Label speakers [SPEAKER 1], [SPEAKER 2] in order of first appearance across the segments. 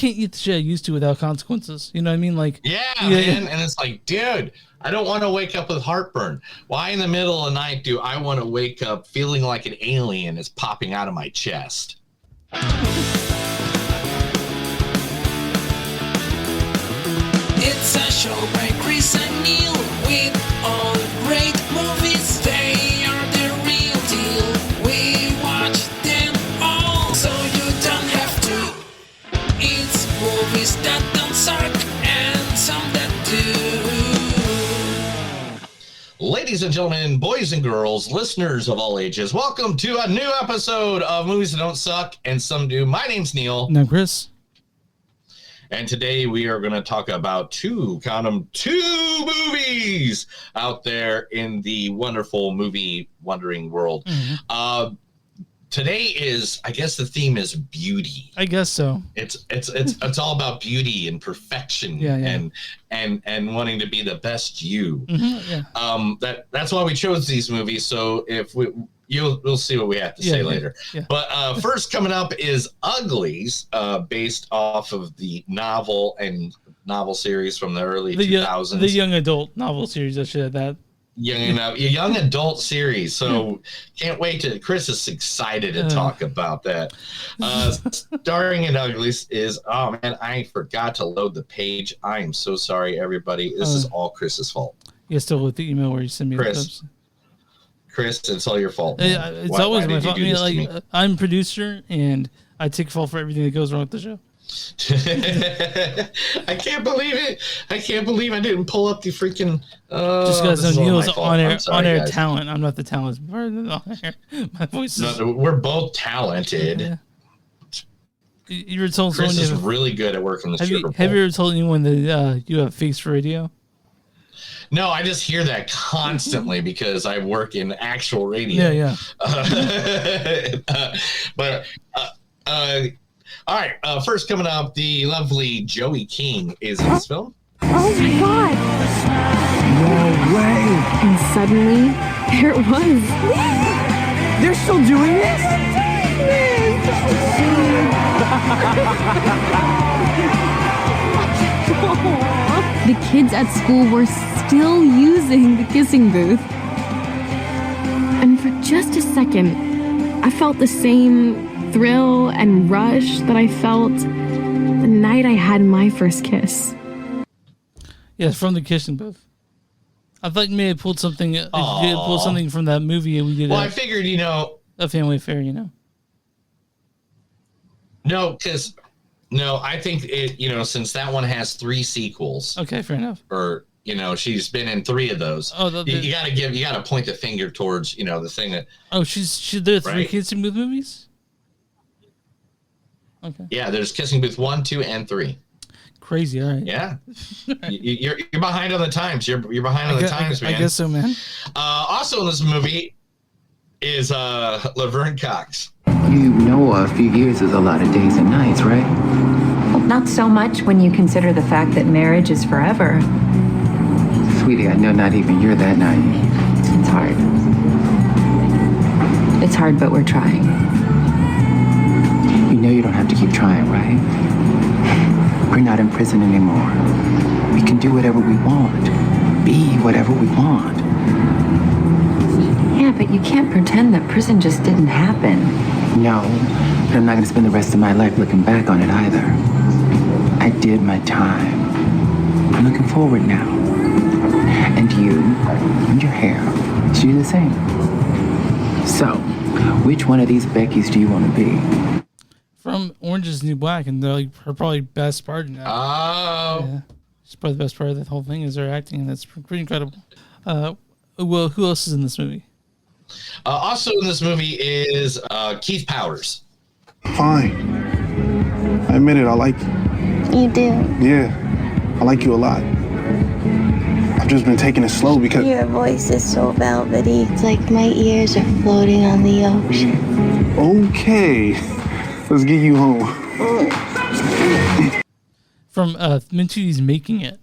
[SPEAKER 1] can't eat the shit I used to without consequences. You know what I mean? Like,
[SPEAKER 2] yeah, man. And it's like, dude, I don't want to wake up with heartburn. Why in the middle of the night do I want to wake up feeling like an alien is popping out of my chest?
[SPEAKER 3] It's a show by Chris and Neil with all great movies. They are the real deal. We watch them all, so you don't have to. It's movies that don't suck and some that do.
[SPEAKER 2] Ladies and gentlemen, boys and girls, listeners of all ages, welcome to a new episode of Movies That Don't Suck and Some Do. My name's Neil.
[SPEAKER 1] No, Chris.
[SPEAKER 2] And today we are going to talk about two movies out there in the wonderful movie wondering world. Mm-hmm. Today is, I guess the theme is beauty.
[SPEAKER 1] I guess so.
[SPEAKER 2] It's all about beauty and perfection and wanting to be the best you.
[SPEAKER 1] Mm-hmm,
[SPEAKER 2] that's why we chose these movies. So if we'll see what we have to say later. Yeah. But first coming up is Uglies, based off of the novel series from the early 2000s.
[SPEAKER 1] The young adult novel series, I should have that.
[SPEAKER 2] Young adult series. So can't wait to. Chris is excited to talk about that. Starring in Uglies is, oh man, I forgot to load the page. I am so sorry, everybody. This is all Chris's fault.
[SPEAKER 1] You still with the email where you send me the clips?
[SPEAKER 2] Chris, it's all your fault.
[SPEAKER 1] It's always my fault. I mean, I'm producer, and I take fault for everything that goes wrong with the show.
[SPEAKER 2] I can't believe it. I can't believe I didn't pull up the freaking.
[SPEAKER 1] Just because Neil's on air talent. I'm not the talent. My voice is.
[SPEAKER 2] No, we're both talented.
[SPEAKER 1] Yeah. You were told
[SPEAKER 2] Chris is really good at working the sugar bowl.
[SPEAKER 1] Have you ever told anyone that you have face for radio?
[SPEAKER 2] No, I just hear that constantly because I work in actual radio.
[SPEAKER 1] Yeah.
[SPEAKER 2] All right. First coming up, the lovely Joey King is in this film.
[SPEAKER 4] Oh my God!
[SPEAKER 5] No way!
[SPEAKER 4] And suddenly, there it was.
[SPEAKER 5] They're still doing this?
[SPEAKER 4] The kids at school were still using the kissing booth. And for just a second, I felt the same thrill and rush that I felt the night I had my first kiss.
[SPEAKER 1] Yes, from the kissing booth. I thought you may have pulled something. Pulled something from that movie we did.
[SPEAKER 2] Well, I figured,
[SPEAKER 1] a family affair.
[SPEAKER 2] No, I think it. Since that one has 3 sequels.
[SPEAKER 1] Okay, fair enough.
[SPEAKER 2] Or she's been in 3 of those.
[SPEAKER 1] Oh,
[SPEAKER 2] you gotta point the finger towards the thing that.
[SPEAKER 1] Oh, she's there 3 kissing booth movies. Okay.
[SPEAKER 2] Yeah, there's Kissing Booth 1, 2, and 3.
[SPEAKER 1] Crazy, all right.
[SPEAKER 2] Yeah, you're behind on the times. You're behind on the times, man.
[SPEAKER 1] I guess so, man.
[SPEAKER 2] Also in this movie is Laverne Cox.
[SPEAKER 6] A few years is a lot of days and nights, right?
[SPEAKER 7] Well, not so much when you consider the fact that marriage is forever.
[SPEAKER 6] Sweetie, I know not even you're that naive.
[SPEAKER 7] It's hard. It's hard, but we're trying.
[SPEAKER 6] You know you don't have to keep trying, right? We're not in prison anymore. We can do whatever we want. Be whatever we want.
[SPEAKER 7] Yeah, but you can't pretend that prison just didn't happen.
[SPEAKER 6] No, but I'm not going to spend the rest of my life looking back on it either. I did my time. I'm looking forward now. And you, and your hair, should do the same. So, which one of these Beckys do you want to be?
[SPEAKER 1] From Orange is the New Black, and they're like her probably best part in that.
[SPEAKER 2] Oh.
[SPEAKER 1] Yeah. It's probably the best part of the whole thing is her acting, and that's pretty incredible. Well, who else is in this movie?
[SPEAKER 2] Also in this movie is Keith Powers.
[SPEAKER 8] Fine. I admit it, I like you.
[SPEAKER 4] You do?
[SPEAKER 8] Yeah, I like you a lot. I've just been taking it slow because...
[SPEAKER 9] Your voice is so velvety. It's like my ears are floating on the ocean.
[SPEAKER 8] Okay, let's get you home.
[SPEAKER 1] From Mintudi's Making It.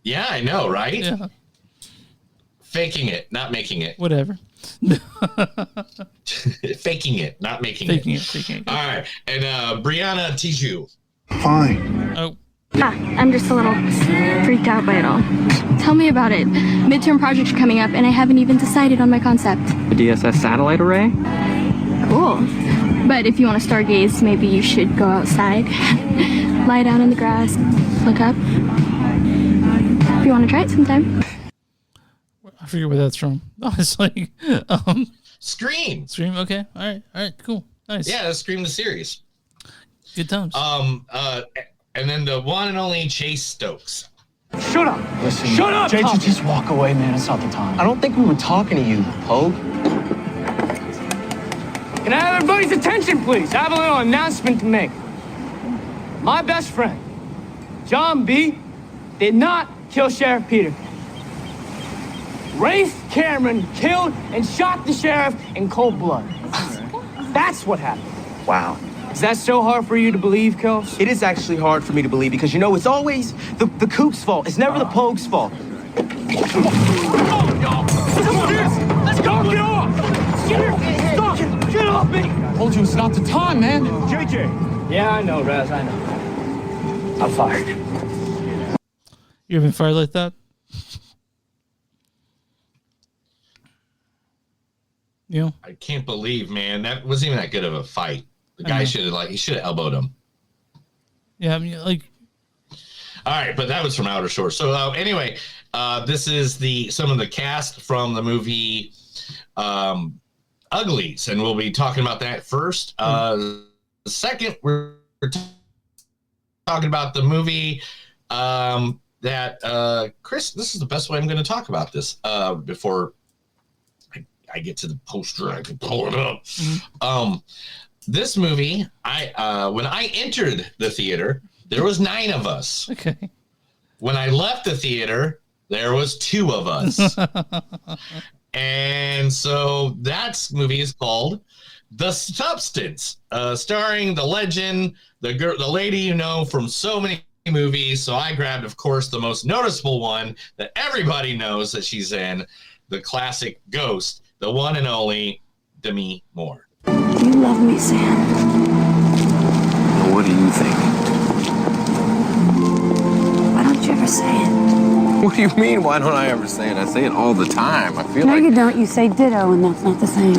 [SPEAKER 2] Yeah, I know, right?
[SPEAKER 1] Yeah.
[SPEAKER 2] Faking it, not making it.
[SPEAKER 1] Whatever.
[SPEAKER 2] Faking it, not making
[SPEAKER 1] Faking
[SPEAKER 2] it.
[SPEAKER 1] Faking it.
[SPEAKER 2] All right. And Brianna Tiju.
[SPEAKER 8] Fine.
[SPEAKER 1] Oh.
[SPEAKER 4] I'm just a little freaked out by it all. Tell me about it. Midterm projects are coming up, and I haven't even decided on my concept.
[SPEAKER 5] A DSS satellite array?
[SPEAKER 4] Cool. But if you want to stargaze, maybe you should go outside, lie down in the grass, look up. If you want to try it sometime.
[SPEAKER 1] I forget where that's from. Honestly.
[SPEAKER 2] Scream.
[SPEAKER 1] Scream. Okay. All right. Cool. Nice.
[SPEAKER 2] Yeah, that's Scream the series.
[SPEAKER 1] Good times.
[SPEAKER 2] And then the one and only Chase Stokes.
[SPEAKER 5] Shut up! Listen, shut up! JJ, just walk away, man. It's not the time. I don't think we were talking to you, Pogue. Can I have everybody's attention, please? I have a little announcement to make. My best friend, John B., did not kill Sheriff Peter. Rafe Cameron killed and shot the sheriff in cold blood. That's what happened.
[SPEAKER 10] Wow.
[SPEAKER 5] Is that so hard for you to believe, Kels?
[SPEAKER 10] It is actually hard for me to believe because, you know, it's always the Coop's fault. It's never the Pogue's fault.
[SPEAKER 5] Come on, y'all. Let's go. Get off. Stop. Get off me. I told you it's not the time, man. JJ. Yeah, I know, Raz. I know. I'm fired.
[SPEAKER 1] You ever been fired like that? You know?
[SPEAKER 2] I can't believe, man, that wasn't even that good of a fight. The guy should have elbowed him.
[SPEAKER 1] Yeah, I mean, like.
[SPEAKER 2] All right, but that was from Outer Shores. So anyway, this is some of the cast from the movie Uglies, and we'll be talking about that first. Second, we're talking about the movie that Chris. This is the best way I'm going to talk about this before I get to the poster. I can pull it up. This movie, when I entered the theater, there was 9 of us.
[SPEAKER 1] Okay.
[SPEAKER 2] When I left the theater, there was 2 of us. And so that movie is called The Substance, starring the legend, the lady you know from so many movies. So I grabbed, of course, the most noticeable one that everybody knows that she's in, the classic Ghost, the one and only Demi Moore.
[SPEAKER 9] You love me, Sam.
[SPEAKER 6] Well, what do you think?
[SPEAKER 9] Why don't you ever say it?
[SPEAKER 11] What do you mean, why don't I ever say it? I say it all the time. I feel
[SPEAKER 9] No,
[SPEAKER 11] like...
[SPEAKER 9] you don't. You say ditto, and that's not the same.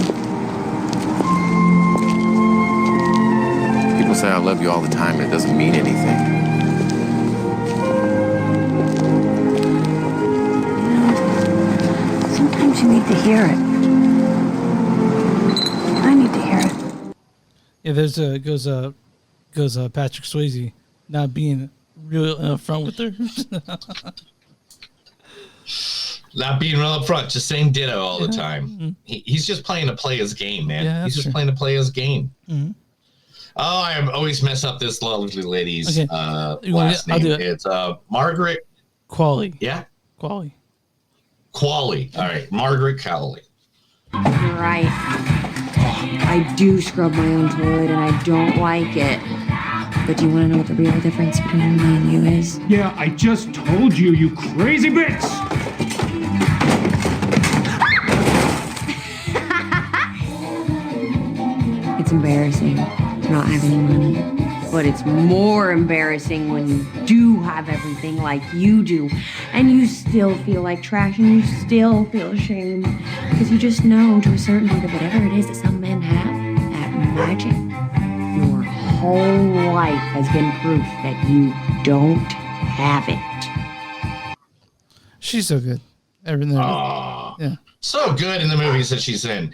[SPEAKER 11] People say I love you all the time, and it doesn't mean anything.
[SPEAKER 9] Sometimes you need to hear it. I need to hear it.
[SPEAKER 1] Yeah, there's goes Patrick Swayze not being real upfront with her.
[SPEAKER 2] Not being real up front, just saying ditto all the time. He's just playing to play his game, man.
[SPEAKER 1] Yeah,
[SPEAKER 2] he's just
[SPEAKER 1] true.
[SPEAKER 2] playing to play his game.
[SPEAKER 1] Mm-hmm.
[SPEAKER 2] Oh, I always mess up this lovely lady's
[SPEAKER 1] Okay.
[SPEAKER 2] last
[SPEAKER 1] I'll
[SPEAKER 2] name.
[SPEAKER 1] do it.
[SPEAKER 2] It's Margaret.
[SPEAKER 1] Qualley.
[SPEAKER 2] Yeah?
[SPEAKER 1] Qualley.
[SPEAKER 2] Qualley. All right, Margaret Qualley.
[SPEAKER 12] You're right. I do scrub my own toilet and I don't like it. But do you want to know what the real difference between me and you is?
[SPEAKER 5] Yeah, I just told you, you crazy bitch!
[SPEAKER 12] It's embarrassing to not have any money. But it's more embarrassing when you do have everything like you do. And you still feel like trash and you still feel shame. Because you just know to a certainty that whatever it is that some men have, that magic, your whole life has been proof that you don't have it.
[SPEAKER 1] She's so good. Everything. Yeah.
[SPEAKER 2] So good in the movies that she's in.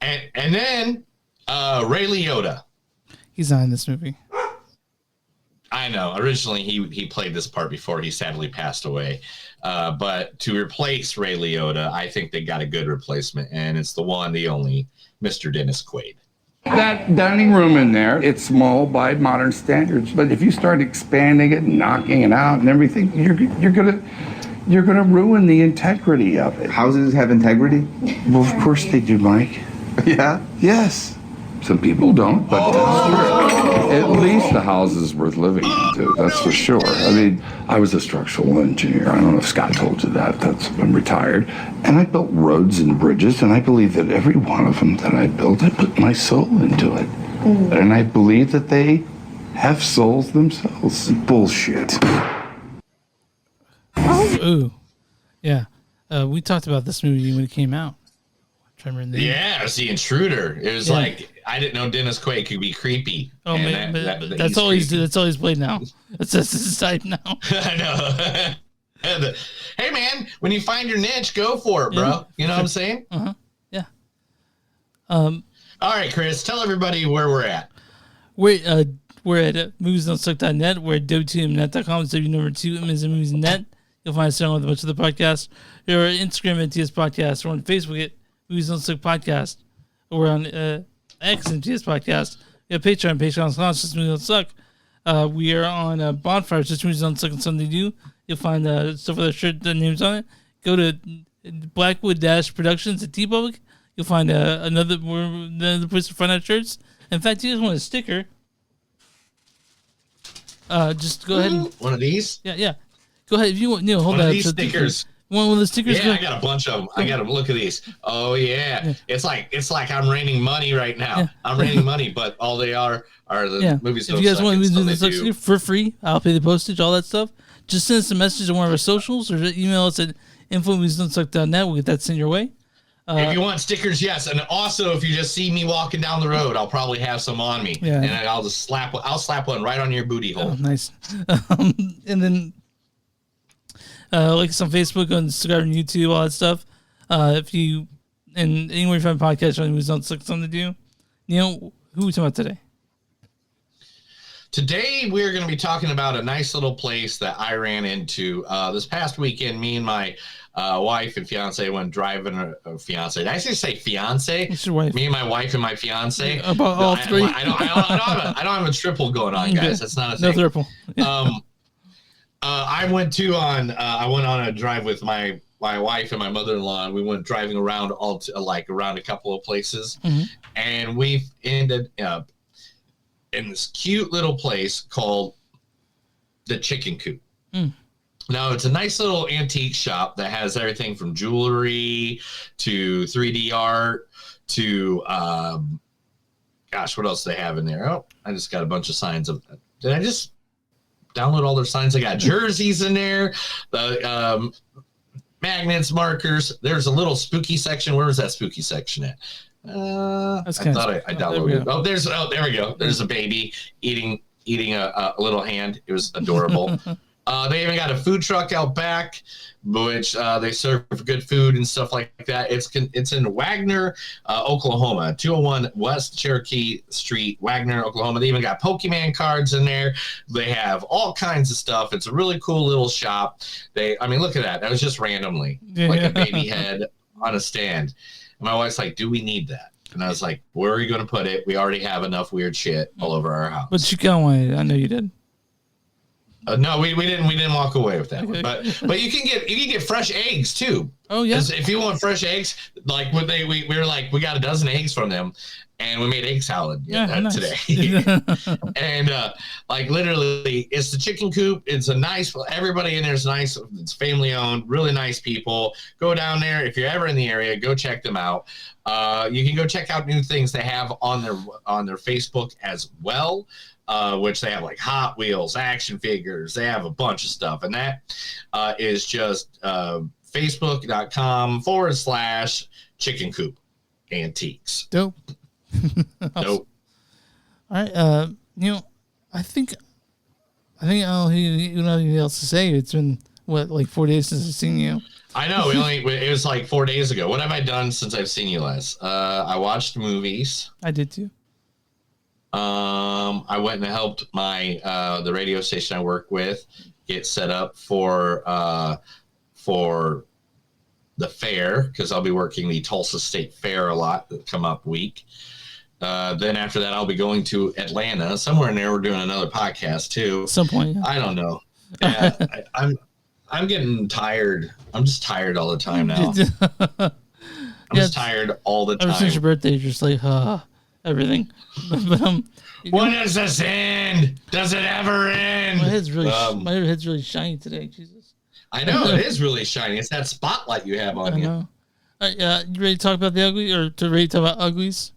[SPEAKER 2] And then Ray Liotta.
[SPEAKER 1] He's not in this movie.
[SPEAKER 2] I know. Originally, he played this part before he sadly passed away. But to replace Ray Liotta, I think they got a good replacement, and it's the one, the only, Mr. Dennis Quaid.
[SPEAKER 13] That dining room in there, it's small by modern standards, but if you start expanding it and knocking it out and everything, you're gonna ruin the integrity of it.
[SPEAKER 8] Houses have integrity?
[SPEAKER 13] Well, of course they do, Mike.
[SPEAKER 8] Yeah?
[SPEAKER 13] Yes. Some people don't, but that's true. least the house is worth living into, that's for sure. I mean, I was a structural engineer. I don't know if Scott told you that. I'm retired. And I built roads and bridges, and I believe that every one of them that I built, I put my soul into it. And I believe that they have souls themselves. Bullshit.
[SPEAKER 1] Ooh. Yeah. We talked about this movie when it came out.
[SPEAKER 2] Yeah, it was The Intruder. It was like, I didn't know Dennis Quaid could be creepy.
[SPEAKER 1] Oh man, that's all he's that's all he's played now. That's his type now.
[SPEAKER 2] I know. Hey man, when you find your niche, go for it, bro. You know what I'm saying?
[SPEAKER 1] Yeah.
[SPEAKER 2] All right, Chris, tell everybody where we're at.
[SPEAKER 1] We're at moviesdon'tsuck.net. We're at wtmnet.com. It's W2M. You'll find us on with a bunch of the podcasts. We're on Instagram at TS Podcast. We're on Facebook at Movies Don't Suck Podcast. We're on X and TS Podcast. We have Patreon, patreon.com, just Movies Don't Suck. We are on Bonfire, just Movies Don't Suck and Something to Do. You'll find stuff with our shirt, the names on it. Go to Blackwood-Productions at TeePublic. You'll find another place to find our shirts. In fact, you guys want a sticker, just go ahead and...
[SPEAKER 2] One of these?
[SPEAKER 1] Yeah. Go ahead. If you want, hold
[SPEAKER 2] one
[SPEAKER 1] on.
[SPEAKER 2] Of these stickers.
[SPEAKER 1] One of the stickers?
[SPEAKER 2] Yeah, I got a bunch of them. I got to look at these. Oh, yeah. It's like I'm raining money right now.
[SPEAKER 1] Yeah.
[SPEAKER 2] I'm raining money, but all they are the movies.
[SPEAKER 1] If you guys want Movies Don't Suck for free, I'll pay the postage, all that stuff. Just send us a message on one of our socials or email us at info@moviesdon'tsuck.net. We'll get that sent your way.
[SPEAKER 2] If you want stickers, yes. And also, if you just see me walking down the road, I'll probably have some on me.
[SPEAKER 1] Yeah.
[SPEAKER 2] And I'll slap one right on your booty hole.
[SPEAKER 1] Oh, nice. And then like us on Facebook, on Instagram, and YouTube, all that stuff. If you and anywhere you find podcasts on Movies Don't Suck Something to Do. Neil, who are we talking about today?
[SPEAKER 2] Today, we're going to be talking about a nice little place that I ran into this past weekend. Me and my wife and fiance went driving. Fiance? Did I say fiance?
[SPEAKER 1] It's your wife.
[SPEAKER 2] Me and my wife and my fiance.
[SPEAKER 1] About all three.
[SPEAKER 2] I don't have a triple going on, guys. That's not a thing.
[SPEAKER 1] No triple.
[SPEAKER 2] I went on a drive with my wife and my mother-in-law, and we went driving around around a couple of places, and we ended up in this cute little place called the Chicken Coop. Now, it's a nice little antique shop that has everything from jewelry to 3D art to, what else do they have in there? Oh, I just got a bunch of signs of, did I just download all their signs? I got jerseys in there, the magnets, markers. There's a little spooky section. Where was that spooky section at? I thought I downloaded it. There we go. There's a baby eating a little hand. It was adorable. They even got a food truck out back, which they serve good food and stuff like that. It's in Wagner, Oklahoma, 201 West Cherokee Street, Wagner, Oklahoma. They even got Pokemon cards in there. They have all kinds of stuff. It's a really cool little shop. Look at that. That was just randomly, like a baby head on a stand. And my wife's like, "Do we need that?" And I was like, "Where are you going to put it? We already have enough weird shit all over our house."
[SPEAKER 1] But you got one. I know you did.
[SPEAKER 2] No, we didn't walk away with that one. But you can get fresh eggs too.
[SPEAKER 1] Oh yeah.
[SPEAKER 2] If you want fresh eggs, like when we were like, we got a dozen eggs from them, and we made egg salad today. And literally, it's the Chicken Coop. It's a nice. Everybody in there is nice. It's family owned. Really nice people. Go down there if you're ever in the area. Go check them out. You can go check out new things they have on their Facebook as well. Which they have like Hot Wheels, action figures. They have a bunch of stuff. And that is just facebook.com/Chicken Coop Antiques.
[SPEAKER 1] Dope.
[SPEAKER 2] Dope.
[SPEAKER 1] All right. I think I don't have anything else to say. It's been, like 4 days since I've seen you?
[SPEAKER 2] I know. It was like 4 days ago. What have I done since I've seen you last? I watched movies.
[SPEAKER 1] I did too.
[SPEAKER 2] I went and helped the radio station I work with get set up for the fair, because I'll be working the Tulsa State Fair a lot the come up week. Then after that, I'll be going to Atlanta. Somewhere in there, we're doing another podcast too.
[SPEAKER 1] At some point. Yeah.
[SPEAKER 2] I don't know. Yeah, I'm getting tired. I'm just tired all the time now. I'm just tired all the time.
[SPEAKER 1] Ever since your birthday, you're just like, everything. But
[SPEAKER 2] When does this end? Does it ever end?
[SPEAKER 1] My head's really shiny today. Jesus.
[SPEAKER 2] I know it is really shiny. It's that spotlight you have on you.
[SPEAKER 1] All right, you ready to talk about the ugly, or ready to talk about uglies?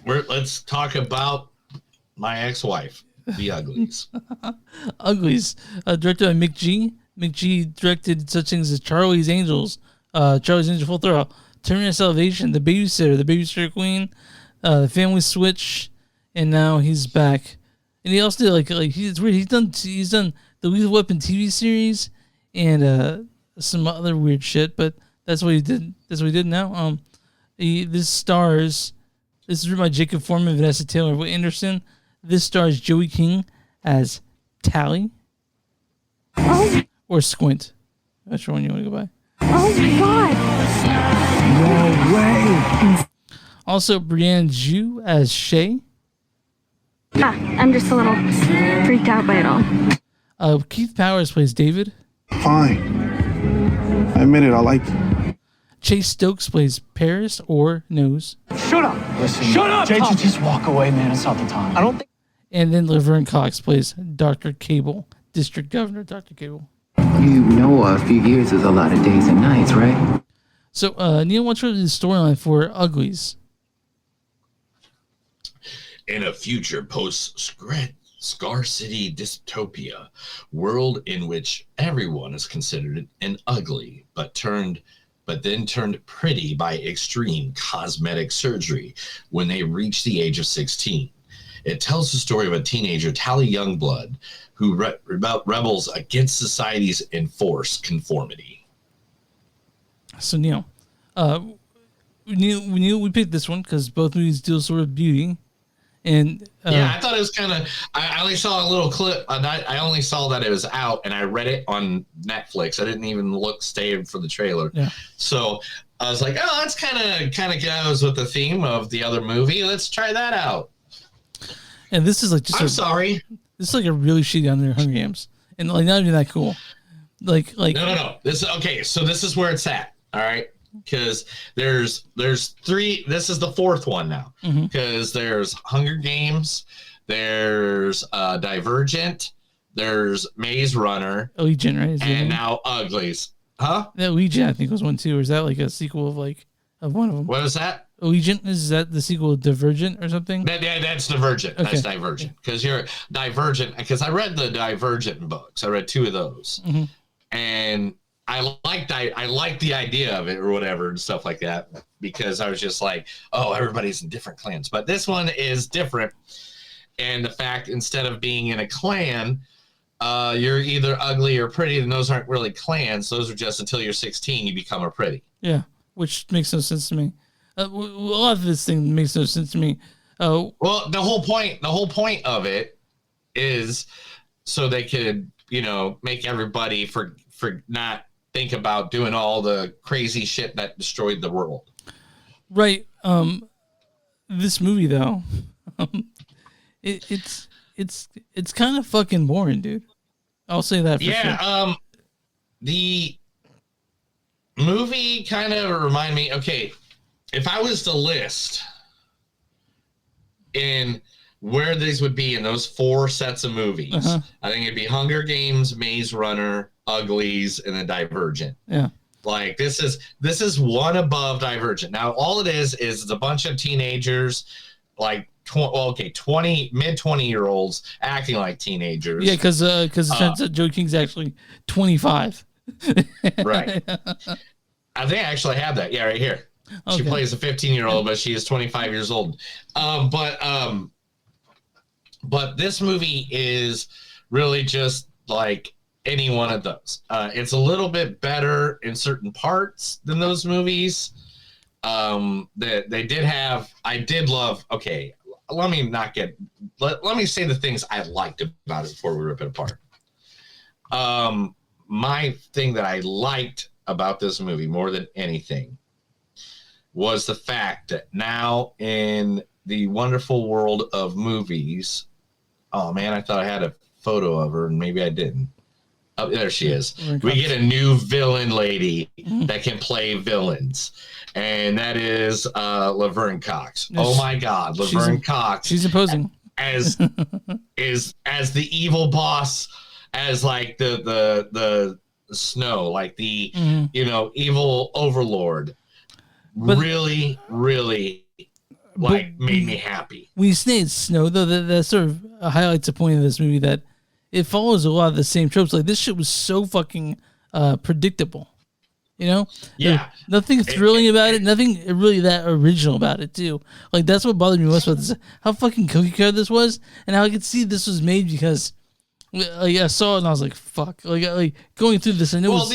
[SPEAKER 2] Let's talk about my ex-wife, the Uglies.
[SPEAKER 1] Uglies, directed by Mick G. Mick G directed such things as Charlie's Angels, Charlie's Angel Full Throttle, Terminator Salvation, The Babysitter Queen, The Family Switch, and now he's back. And he also did like he's weird. He's done the Lethal Weapon TV series and some other weird shit. But that's what he did. That's what he did now. This stars. This is written by Jacob Foreman, Vanessa Taylor, Will Anderson. This stars Joey King as Tally. Or Squint. Which one you want to go by?
[SPEAKER 4] Oh my god!
[SPEAKER 6] No way!
[SPEAKER 1] Also, Brianne Zhu as Shay.
[SPEAKER 4] I'm just a little freaked out by it all.
[SPEAKER 1] Keith Powers plays David.
[SPEAKER 8] Fine. I admit it, I like you.
[SPEAKER 1] Chase Stokes plays Paris or Nose.
[SPEAKER 5] Shut up! Listen, shut up! JJ, just walk away, man. It's not the time. I don't think.
[SPEAKER 1] And then Laverne Cox plays Dr. Cable, District Governor Dr. Cable.
[SPEAKER 6] You know a few years is a lot of days and nights, right?
[SPEAKER 1] So, Neil, what's the storyline for Uglies?
[SPEAKER 2] In a future post-scarcity dystopia, world in which everyone is considered an ugly, but then turned pretty by extreme cosmetic surgery when they reach the age of 16. It tells the story of a teenager, Tally Youngblood, who rebels against society's enforced conformity.
[SPEAKER 1] So, Neil, we picked this one because both movies deal sort of beauty. And
[SPEAKER 2] yeah, I thought it was kind of. I only saw a little clip. I only saw that it was out, and I read it on Netflix. I didn't even stay for the trailer.
[SPEAKER 1] Yeah.
[SPEAKER 2] So I was like, oh, that's kind of goes with the theme of the other movie. Let's try that out.
[SPEAKER 1] And this is like just.
[SPEAKER 2] I'm sorry.
[SPEAKER 1] This is like a really shitty under Hunger Games, and like not even that cool. Like
[SPEAKER 2] no. This okay. So this is where it's at. All right. Because there's three. This is the fourth one now. Because there's Hunger Games, there's Divergent, there's Maze Runner,
[SPEAKER 1] Allegiant, right?
[SPEAKER 2] And now Uglies, huh?
[SPEAKER 1] That Allegiant, I think, was one too. Or is that like a sequel of one of them?
[SPEAKER 2] What was that?
[SPEAKER 1] Allegiant, is that the sequel of Divergent or something?
[SPEAKER 2] That's Divergent. Okay. That's Divergent. Because you're Divergent. Because I read the Divergent books. I read two of those, and I liked the idea of it or whatever and stuff like that, because I was just like, oh, everybody's in different clans. But this one is different. And the fact, instead of being in a clan, you're either ugly or pretty, and those aren't really clans. Those are just until you're 16, you become a pretty.
[SPEAKER 1] Yeah, which makes no sense to me. A lot of this thing makes no sense to me.
[SPEAKER 2] Well, the whole point of it is so they could, make everybody for not think about doing all the crazy shit that destroyed the world.
[SPEAKER 1] Right. This movie though, it's kind of fucking boring, dude. I'll say that for sure.
[SPEAKER 2] The movie kind of remind me, okay, if I was to list in where these would be in those four sets of movies, I think it'd be Hunger Games, Maze Runner, Uglies, and then Divergent.
[SPEAKER 1] Yeah.
[SPEAKER 2] Like this is one above Divergent. Now all it is it's a bunch of teenagers, like 20 mid-20-year-olds acting like teenagers.
[SPEAKER 1] Yeah, because Joe King's actually 25.
[SPEAKER 2] Right. I think I actually have that. Yeah, right here. Okay. She plays a 15-year-old, but she is 25 years old. But this movie is really just like any one of those. It's a little bit better in certain parts than those movies. They did have. I did love. Okay, let me say the things I liked about it before we rip it apart. My thing that I liked about this movie more than anything was the fact that now in the wonderful world of movies, oh man, I thought I had a photo of her and maybe I didn't. Oh, there she is.
[SPEAKER 1] Laverne
[SPEAKER 2] We
[SPEAKER 1] Cox.
[SPEAKER 2] get a new villain lady that can play villains, and that is Laverne Cox.
[SPEAKER 1] Yes.
[SPEAKER 2] Oh my God, Laverne Cox.
[SPEAKER 1] She's imposing
[SPEAKER 2] as as the evil boss, as like the Snow, like the evil overlord.
[SPEAKER 1] But-
[SPEAKER 2] really made me happy.
[SPEAKER 1] When you say it's Snow, though, that sort of highlights the point of this movie that it follows a lot of the same tropes. Like, this shit was so fucking predictable. You know?
[SPEAKER 2] Yeah.
[SPEAKER 1] Nothing thrilling about it. Nothing really that original about it, too. Like, that's what bothered me most about this. How fucking cookie cutter this was, and how I could see this was made because I saw it and I was like, fuck. Like going through this, and it was...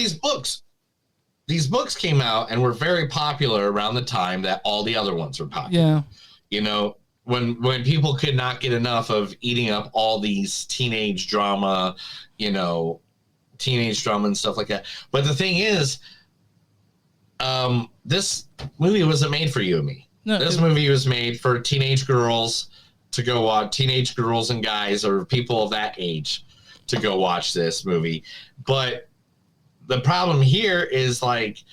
[SPEAKER 2] These books came out and were very popular around the time that all the other ones were popular.
[SPEAKER 1] Yeah.
[SPEAKER 2] You know, when people could not get enough of eating up all these teenage drama and stuff like that. But the thing is, this movie wasn't made for you and me.
[SPEAKER 1] No,
[SPEAKER 2] this movie was made for teenage girls to go watch, teenage girls and guys or people of that age to go watch this movie. But the problem here is, like,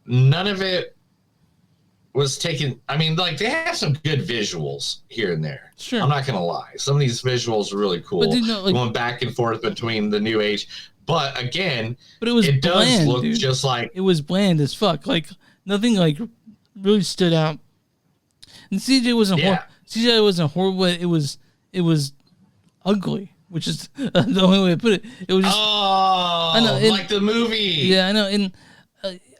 [SPEAKER 2] none of it was taken. I mean, like, they have some good visuals here and there.
[SPEAKER 1] Sure.
[SPEAKER 2] I'm not going to lie. Some of these visuals are really cool.
[SPEAKER 1] But
[SPEAKER 2] going back and forth between the new age. But again,
[SPEAKER 1] it
[SPEAKER 2] bland, does look
[SPEAKER 1] dude.
[SPEAKER 2] just like...
[SPEAKER 1] It was bland as fuck. Like, nothing, like, really stood out. And CJ wasn't CJ wasn't horrible. It was ugly, which is the only way to put it. It was just...
[SPEAKER 2] I know, like the movie.
[SPEAKER 1] Yeah, I know. And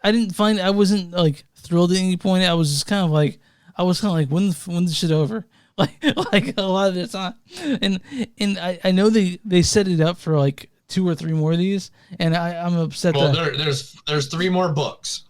[SPEAKER 1] I wasn't, like, thrilled at any point. I was just kind of like, when's this shit over? Like a lot of the time. And I know they set it up for, like, 2 or 3 more of these, and I'm upset.
[SPEAKER 2] Well, there's 3 more books.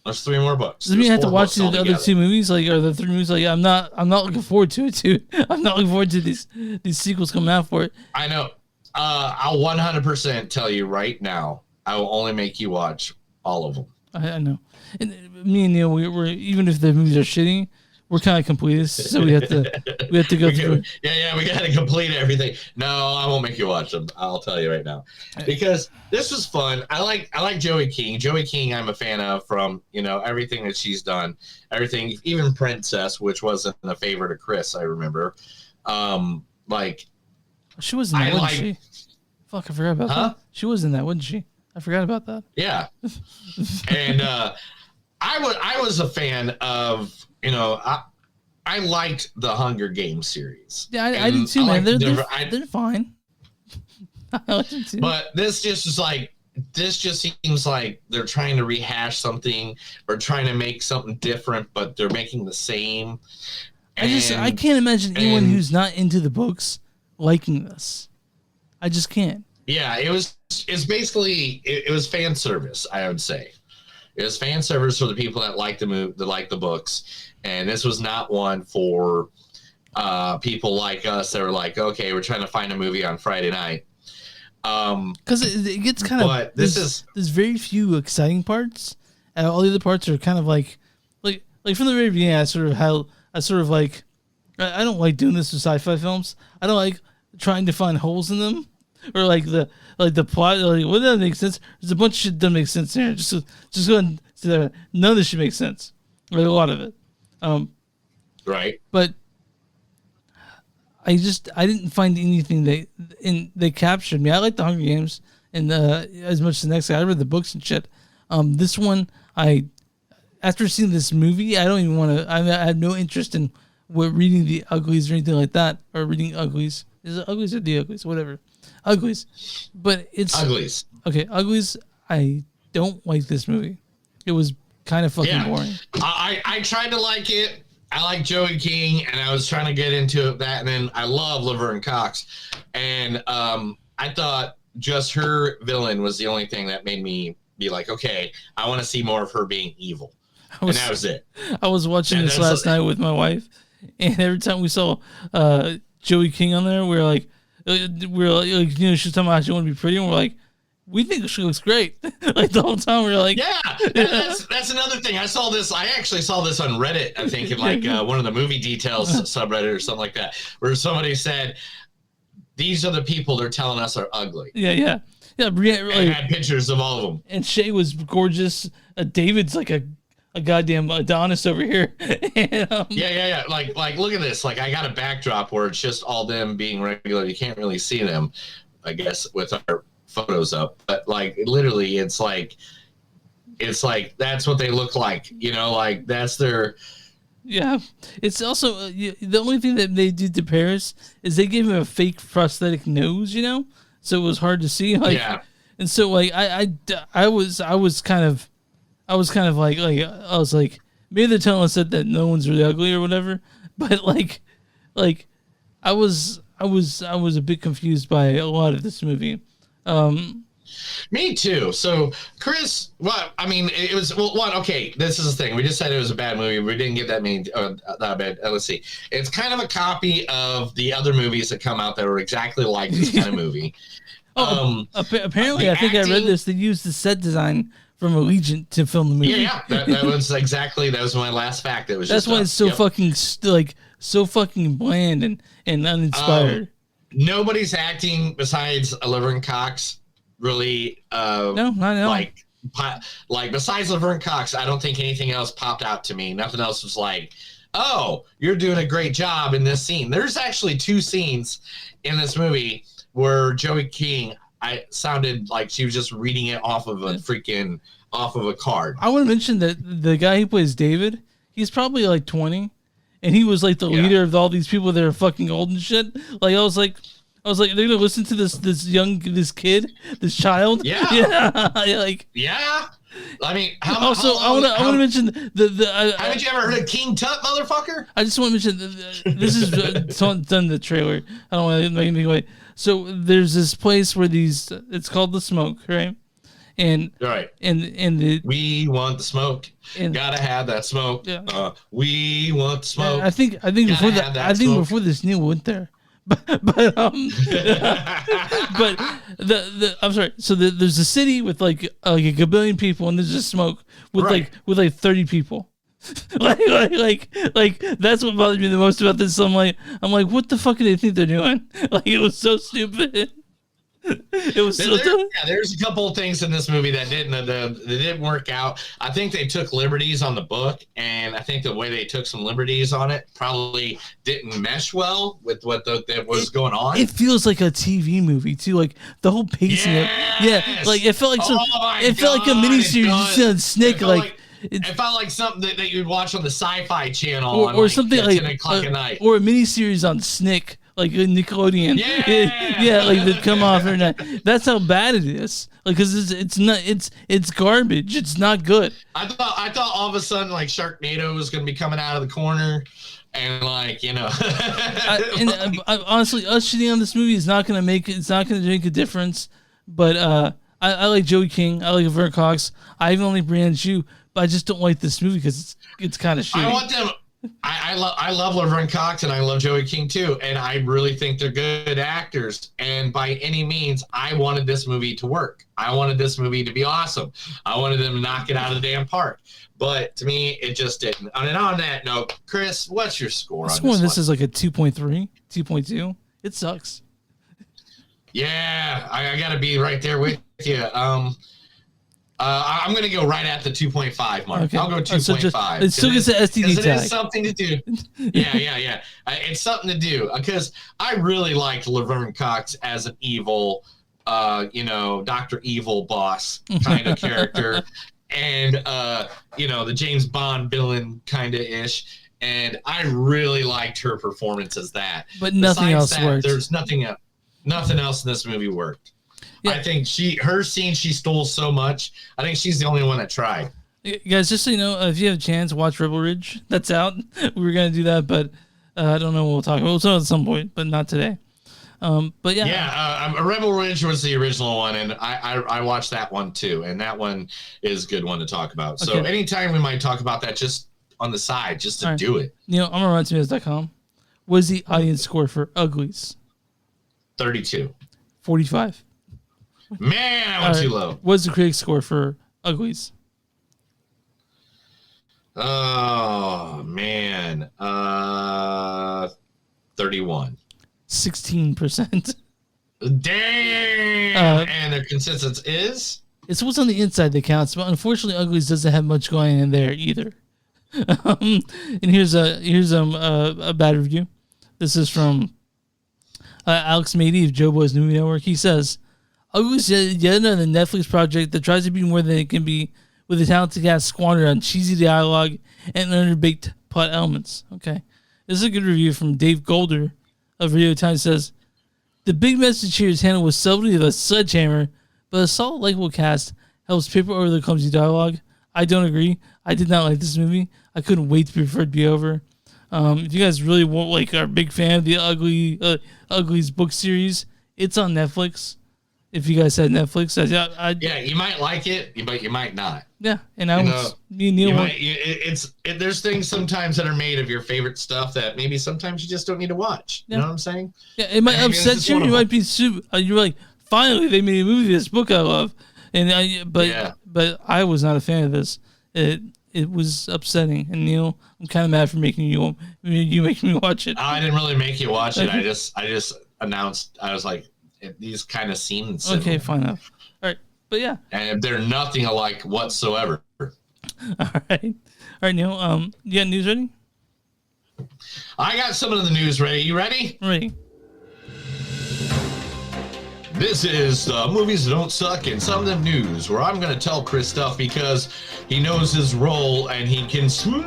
[SPEAKER 2] There's 3 more books.
[SPEAKER 1] Does it mean I have to watch the other 2 movies, like, or the 3 movies? Like, I'm not looking forward to it, too. I'm not looking forward to these sequels coming out for it.
[SPEAKER 2] I know. I'll 100% tell you right now. I will only make you watch all of them.
[SPEAKER 1] I know. And me and Neil, we're even if the movies are shitty, we're kind of completists, so we have to go through.
[SPEAKER 2] Yeah, we got to complete everything. No, I won't make you watch them. I'll tell you right now, because this was fun. I like Joey King. Joey King, I'm a fan of from everything that she's done, everything, even Princess, which wasn't a favorite of Chris. I remember, like
[SPEAKER 1] she was in that, wasn't she? Fuck, I forgot about that. She was in that, wasn't she? I forgot about that.
[SPEAKER 2] Yeah, and I was a fan of I liked the Hunger Games series.
[SPEAKER 1] Yeah, I did too, man. They're fine. I like them too.
[SPEAKER 2] But this just seems like they're trying to rehash something or trying to make something different, but they're making the same.
[SPEAKER 1] I can't imagine anyone who's not into the books liking this. I just can't.
[SPEAKER 2] Yeah, it's basically it was fan service, I would say. It was fan service for the people that like the books, and this was not one for people like us that were like, okay, we're trying to find a movie on Friday night.
[SPEAKER 1] Because it gets kind of.
[SPEAKER 2] But
[SPEAKER 1] there's very few exciting parts, and all the other parts are kind of like from the very beginning. I don't like doing this with sci-fi films. I don't like trying to find holes in them. Or like the plot, like, well, that doesn't make sense. There's a bunch of shit that doesn't make sense here. Just go ahead and say that none of this shit makes sense. Or a lot of it.
[SPEAKER 2] Right.
[SPEAKER 1] But I didn't find anything they captured me. I like the Hunger Games and as much as the next guy. I read the books and shit. This one, after seeing this movie, I don't even want to. I have no interest in reading the Uglies or anything like that, or reading Uglies. Is it Uglies or the Uglies? Whatever. Uglies. But it's
[SPEAKER 2] Uglies.
[SPEAKER 1] Okay, Uglies. I don't like this movie. It was kind of fucking boring.
[SPEAKER 2] I tried to like it. I like Joey King, and I was trying to get into that, and then I love Laverne Cox, and I thought just her villain was the only thing that made me be like, okay, I want to see more of her being evil, and that was it.
[SPEAKER 1] I was watching this last night with my wife, and every time we saw Joey King on there, we were like, she's talking about how she want to be pretty, and we're like, we think she looks great. Like the whole time, we were like,
[SPEAKER 2] yeah. That's another thing. I actually saw this on Reddit. I think in like one of the movie details subreddit or something like that, where somebody said, "These are the people they're telling us are ugly."
[SPEAKER 1] Yeah. Yeah, Brienne
[SPEAKER 2] and had pictures of all of them.
[SPEAKER 1] And Shay was gorgeous. David's like a goddamn Adonis over here. And,
[SPEAKER 2] yeah. Like look at this. Like I got a backdrop where it's just all them being regular. You can't really see them, I guess, with our photos up. But like literally, it's like that's what they look like. You know, like that's their.
[SPEAKER 1] Yeah, it's also the only thing that they did to Paris is they gave him a fake prosthetic nose. You know, so it was hard to see. Like,
[SPEAKER 2] yeah.
[SPEAKER 1] And so like I was kind of like maybe they're telling us that no one's really ugly or whatever, but like I was a bit confused by a lot of this movie.
[SPEAKER 2] Me too. So Chris, well, I mean, it was one. Okay, this is the thing. We just said it was a bad movie. We didn't get that many. Not bad. Let's see. It's kind of a copy of the other movies that come out that are exactly like this kind of movie.
[SPEAKER 1] Apparently, I think I read this. They used the set design from Allegiant to film the movie.
[SPEAKER 2] Yeah. That was that was my last fact. That was.
[SPEAKER 1] That's why it's so fucking so fucking bland and uninspired.
[SPEAKER 2] Nobody's acting besides Laverne Cox. Really,
[SPEAKER 1] no, not at all.
[SPEAKER 2] Like besides Laverne Cox, I don't think anything else popped out to me. Nothing else was like, oh, you're doing a great job in this scene. There's actually 2 scenes in this movie where Joey King, I sounded like she was just reading it off of a card.
[SPEAKER 1] I want to mention that the guy who plays David, he's probably like 20, and he was like the leader of all these people that are fucking old and shit. Like I was like, they're gonna listen to this kid, this child.
[SPEAKER 2] Yeah.
[SPEAKER 1] Like.
[SPEAKER 2] Yeah. I mean,
[SPEAKER 1] I want to mention
[SPEAKER 2] haven't you ever heard of King Tut, motherfucker?
[SPEAKER 1] I just want to mention this is done in the trailer. I don't want to make anything away. So there's this place where it's called The Smoke, right? And
[SPEAKER 2] we want the smoke. Gotta have that smoke. Yeah. We want the smoke.
[SPEAKER 1] I think before this Neil went there. But I'm sorry. So there's a city with like a gabillion people, and there's just smoke with like 30 people. like that's what bothered me the most about this. So I'm like, what the fuck do they think they're doing? Like it was so stupid. It was
[SPEAKER 2] there's a couple of things in this movie that didn't work out. I think they took liberties on the book, and I think the way they took some liberties on it probably didn't mesh well with what that was going on.
[SPEAKER 1] It feels like a TV movie too, like the whole pacing.
[SPEAKER 2] Yes!
[SPEAKER 1] Like it felt like felt like a miniseries you see on Snick.
[SPEAKER 2] It felt like something that you'd watch on the Sci-Fi Channel,
[SPEAKER 1] or something like
[SPEAKER 2] 10 o'clock at night,
[SPEAKER 1] or a miniseries on Snick. Like Nickelodeon, yeah, like they come off every night. That's how bad it is. Like, cause it's garbage. It's not good.
[SPEAKER 2] I thought all of a sudden like Sharknado was gonna be coming out of the corner, and like
[SPEAKER 1] honestly, us shitting on this movie is not gonna make a difference. But I like Joey King. I like Laverne Cox. I even like Brienne Chu, but I just don't like this movie because it's kind of shitty.
[SPEAKER 2] I want them. I love Laverne Cox and I love Joey King too, and I really think they're good actors. And by any means, I wanted this movie to work. I wanted this movie to be awesome. I wanted them to knock it out of the damn park. But to me, it just didn't. And on that note, Chris, what's your score on this?
[SPEAKER 1] Is like a 2.3, 2.2. It sucks.
[SPEAKER 2] Yeah, I got to be right there with you. I'm going to go right at the 2.5 mark. Okay. I'll go 2.5.
[SPEAKER 1] It still gets an STD tag.
[SPEAKER 2] It is something to do. Yeah. It's something to do because I really liked Laverne Cox as an evil, Dr. Evil boss kind of character. And, the James Bond villain kind of ish. And I really liked her performance as that.
[SPEAKER 1] But nothing else worked.
[SPEAKER 2] There's nothing else in this movie worked. Yeah. I think her scene, she stole so much. I think she's the only one that tried.
[SPEAKER 1] Guys, just so you know, if you have a chance, watch Rebel Ridge. That's out. We were going to do that, but I don't know what we'll talk about. We'll talk at some point, but not today. But yeah.
[SPEAKER 2] Yeah, Rebel Ridge was the original one, and I watched that one too, and that one is a good one to talk about. So anytime we might talk about that, just on the side, just to do it.
[SPEAKER 1] I'm on RottenTomatoes.com. What is the audience score for Uglies?
[SPEAKER 2] 32.
[SPEAKER 1] 45.
[SPEAKER 2] Man, I went too low.
[SPEAKER 1] What's the critic score for Uglies?
[SPEAKER 2] Oh, man. 31.
[SPEAKER 1] 16%.
[SPEAKER 2] Damn. And their consensus is?
[SPEAKER 1] It's what's on the inside that counts, but unfortunately, Uglies doesn't have much going in there either. And here's a bad review. This is from Alex Mady of Joe Boy's Movie Network. He says, Uglies is yet another Netflix project that tries to be more than it can be with a talented cast squandered on cheesy dialogue and underbaked plot elements. Okay. This is a good review from Dave Golder of Radio Times. Says, the big message here is handled with subtlety of a sledgehammer, but a solid, likable cast helps paper over the clumsy dialogue. I don't agree. I did not like this movie. I couldn't wait for it to be over. If you guys really are a big fan of the Uglies book series, it's on Netflix. If you guys had Netflix,
[SPEAKER 2] yeah, you might like it, but you might not.
[SPEAKER 1] Yeah, and me and Neil.
[SPEAKER 2] There's things sometimes that are made of your favorite stuff that maybe sometimes you just don't need to watch. You know what I'm saying?
[SPEAKER 1] Yeah, it might upset you. You might be super. You're like, finally they made a movie this book I love, but I was not a fan of this. It was upsetting, and Neil, I'm kind of mad for making you making me watch it.
[SPEAKER 2] I didn't really make you watch it. I just announced. I was like, these kind of scenes.
[SPEAKER 1] Okay, fine enough. All right, but yeah,
[SPEAKER 2] and they're nothing alike whatsoever.
[SPEAKER 1] All right, Neil. You got news ready?
[SPEAKER 2] I got some of the news ready. You ready?
[SPEAKER 1] Ready.
[SPEAKER 2] This is Movies That Don't Suck and Some of Them News, where I'm going to tell Chris stuff because he knows his role and he can smell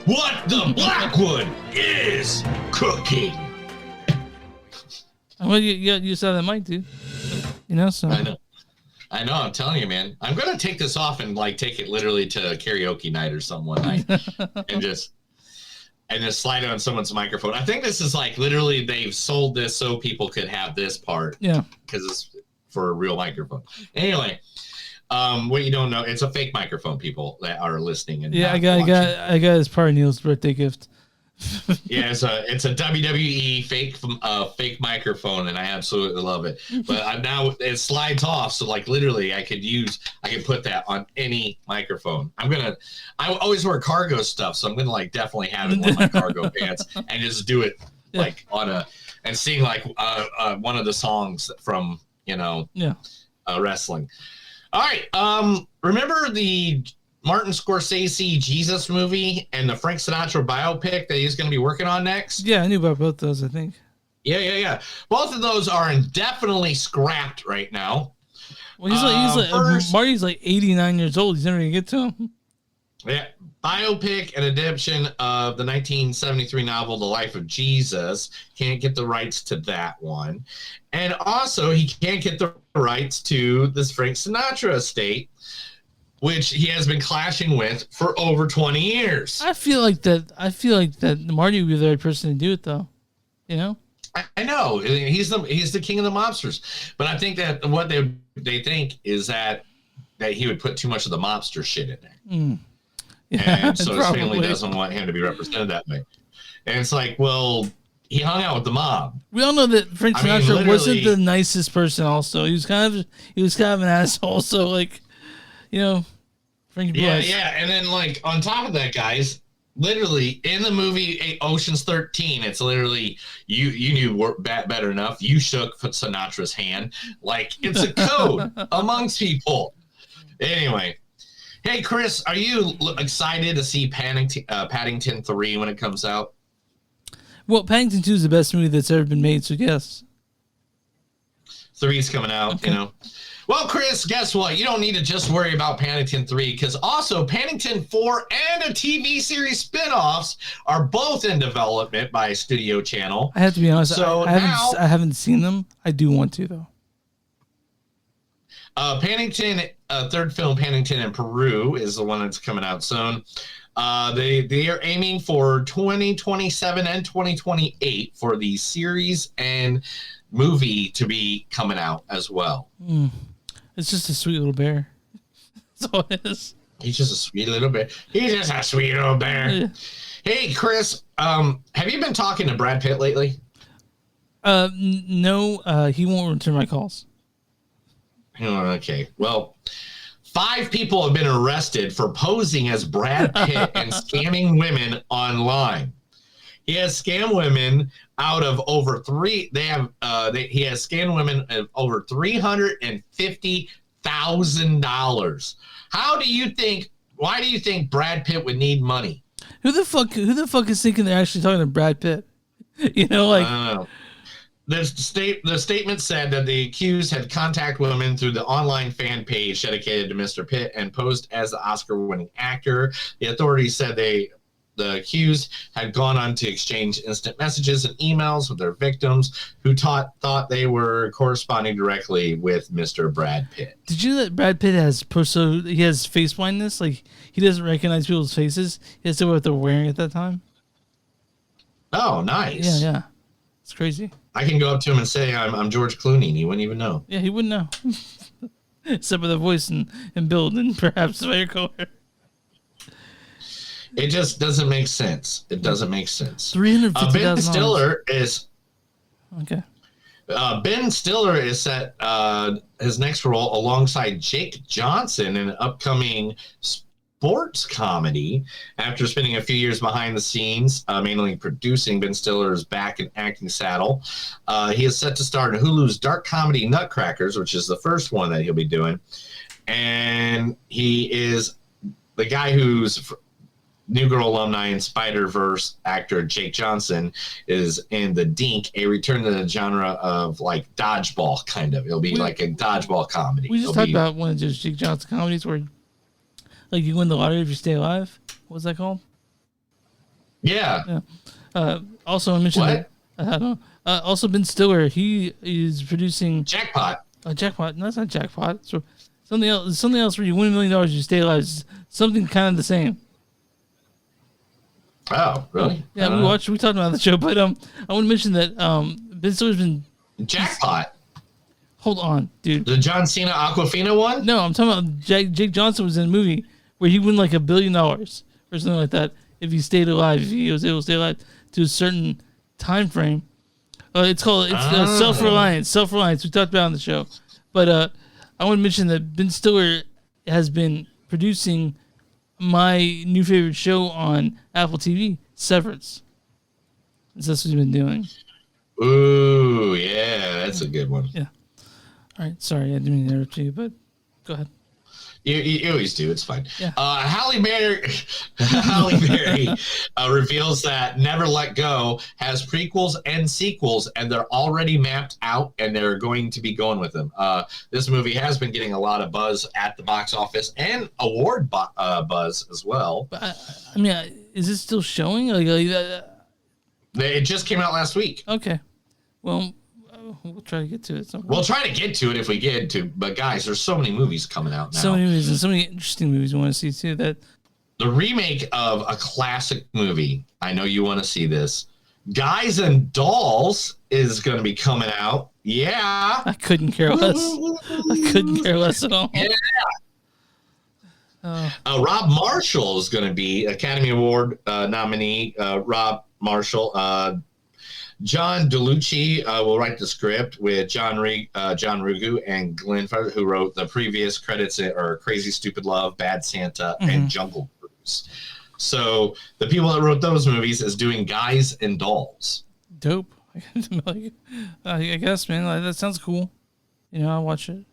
[SPEAKER 2] what the Blackwood is cooking.
[SPEAKER 1] Well, you saw that mic, dude. You know, so.
[SPEAKER 2] I know. I'm telling you, man. I'm going to take this off and take it literally to karaoke night or something one night and just slide it on someone's microphone. I think this is literally they've sold this so people could have this part.
[SPEAKER 1] Yeah.
[SPEAKER 2] Because it's for a real microphone. Anyway, what you don't know, it's a fake microphone, people that are listening. And
[SPEAKER 1] I got as part of Neil's birthday gift.
[SPEAKER 2] Yeah, it's a WWE fake microphone, and I absolutely love it. But now it slides off, so literally I could put that on any microphone. I always wear cargo stuff, so I'm gonna definitely have it in one of my cargo pants and just do it and sing one of the songs from wrestling. All right, remember the Martin Scorsese Jesus movie and the Frank Sinatra biopic that he's going to be working on next?
[SPEAKER 1] Yeah, I knew about both those, I think.
[SPEAKER 2] Yeah. Both of those are indefinitely scrapped right now.
[SPEAKER 1] Well, Marty's 89 years old. He's never going to get to him.
[SPEAKER 2] Yeah. Biopic and adaptation of the 1973 novel The Life of Jesus. Can't get the rights to that one. And also, he can't get the rights to this Frank Sinatra estate, which he has been clashing with for over 20 years.
[SPEAKER 1] I feel like that Marty would be the right person to do it, though. You know?
[SPEAKER 2] I know. He's the king of the mobsters. But I think that what they think is that he would put too much of the mobster shit in there.
[SPEAKER 1] Mm.
[SPEAKER 2] Yeah, and so his family doesn't want him to be represented that way. And it's well, he hung out with the mob.
[SPEAKER 1] We all know that Frank Sinatra wasn't the nicest person also. He was kind of an asshole, so Frankie Bryce.
[SPEAKER 2] Yeah. And then on top of that, guys, literally in the movie Ocean's 13, it's literally you knew better enough. You shook Sinatra's hand. It's a code amongst people. Anyway, hey Chris, are you excited to see Paddington 3 when it comes out?
[SPEAKER 1] Well, Paddington 2 is the best movie that's ever been made, so yes.
[SPEAKER 2] 3's coming out, okay. Well, Chris, guess what? You don't need to just worry about Paddington 3 because also Paddington 4 and a TV series spinoffs are both in development by Studio Channel.
[SPEAKER 1] I have to be honest. So I haven't seen them. I do want to, though.
[SPEAKER 2] Paddington, third film, Paddington in Peru, is the one that's coming out soon. They are aiming for 2027 and 2028 for the series and movie to be coming out as well.
[SPEAKER 1] It's just a sweet little bear. That's all it is.
[SPEAKER 2] He's just a sweet little bear. Yeah. Hey, Chris, have you been talking to Brad Pitt lately?
[SPEAKER 1] No, he won't return my calls.
[SPEAKER 2] Okay, well, 5 people have been arrested for posing as Brad Pitt and scamming women online. He has scam women out of over three. He has scam women of over $350,000. How do you think? Why do you think Brad Pitt would need money?
[SPEAKER 1] Who the fuck is thinking they're actually talking to Brad Pitt? You know, like.
[SPEAKER 2] I don't know. The statement said that the accused had contacted women through the online fan page dedicated to Mr. Pitt and posed as the Oscar-winning actor. The authorities said the accused had gone on to exchange instant messages and emails with their victims, who thought they were corresponding directly with Mr. Brad Pitt.
[SPEAKER 1] Did you know that Brad Pitt he has face blindness? Like, he doesn't recognize people's faces. He has to know what they're wearing at that time.
[SPEAKER 2] Oh, nice.
[SPEAKER 1] Yeah. It's crazy.
[SPEAKER 2] I can go up to him and say I'm George Clooney, and he wouldn't even know.
[SPEAKER 1] Yeah, he wouldn't know. Except for the voice and build and perhaps the hair color.
[SPEAKER 2] It just doesn't make sense. It doesn't make sense.
[SPEAKER 1] $350,000.
[SPEAKER 2] Ben Stiller is...
[SPEAKER 1] Okay.
[SPEAKER 2] Ben Stiller is set his next role alongside Jake Johnson in an upcoming sports comedy. After spending a few years behind the scenes, mainly producing, Ben Stiller is back in acting saddle. He is set to star in Hulu's dark comedy Nutcrackers, which is the first one that he'll be doing. And he is the guy who's New Girl alumni and Spider-Verse actor Jake Johnson is in The Dink, a return to the genre of like dodgeball kind of. It'll be like a dodgeball comedy.
[SPEAKER 1] We just talked about one of those Jake Johnson comedies where like you win the lottery if you stay alive. What was that called?
[SPEAKER 2] Yeah.
[SPEAKER 1] Also, I mentioned that. I don't know. Also, Ben Stiller, he is producing
[SPEAKER 2] Jackpot.
[SPEAKER 1] Jackpot. No, that's not Jackpot. So something else. Something else where you win $1 million, you stay alive. Something kind of the same.
[SPEAKER 2] Oh, really?
[SPEAKER 1] Yeah, we talked about the show, but I want to mention that Ben Stiller's been
[SPEAKER 2] Jackpot.
[SPEAKER 1] Hold on, dude.
[SPEAKER 2] The John Cena Aquafina one?
[SPEAKER 1] No, I'm talking about Jake Johnson was in a movie where he won like $1 billion or something like that if he stayed alive, if he was able to stay alive to a certain time frame. It's Self-Reliance. Self-Reliance. We talked about it on the show, but I want to mention that Ben Stiller has been producing my new favorite show on Apple TV, Severance. That's what he's been doing.
[SPEAKER 2] Ooh, yeah, that's a good one.
[SPEAKER 1] Yeah. All right, sorry, I didn't mean to interrupt you, but go ahead.
[SPEAKER 2] You always do. It's fine.
[SPEAKER 1] Yeah.
[SPEAKER 2] Halle Berry reveals that Never Let Go has prequels and sequels, and they're already mapped out, and they're going to be going with them. This movie has been getting a lot of buzz at the box office and award buzz as well.
[SPEAKER 1] But I mean, is it still showing?
[SPEAKER 2] It just came out last week.
[SPEAKER 1] Okay. Well, we'll try to get to it.
[SPEAKER 2] We'll try to get to it if we get to. But guys, there's so many movies coming out now.
[SPEAKER 1] So many movies and so many interesting movies we want to see too. That
[SPEAKER 2] the remake of a classic movie. I know you want to see this. Guys and Dolls is going to be coming out. Yeah.
[SPEAKER 1] I couldn't care less. I couldn't care less at all.
[SPEAKER 2] Yeah. Rob Marshall is going to be Academy Award nominee. Rob Marshall. John DeLucci will write the script with John Rugu and Glenn Farr, who wrote the previous credits or Crazy Stupid Love, Bad Santa, and Jungle Cruise. So the people that wrote those movies is doing Guys and Dolls.
[SPEAKER 1] Dope. I guess, man. That sounds cool. You know, I'll watch it.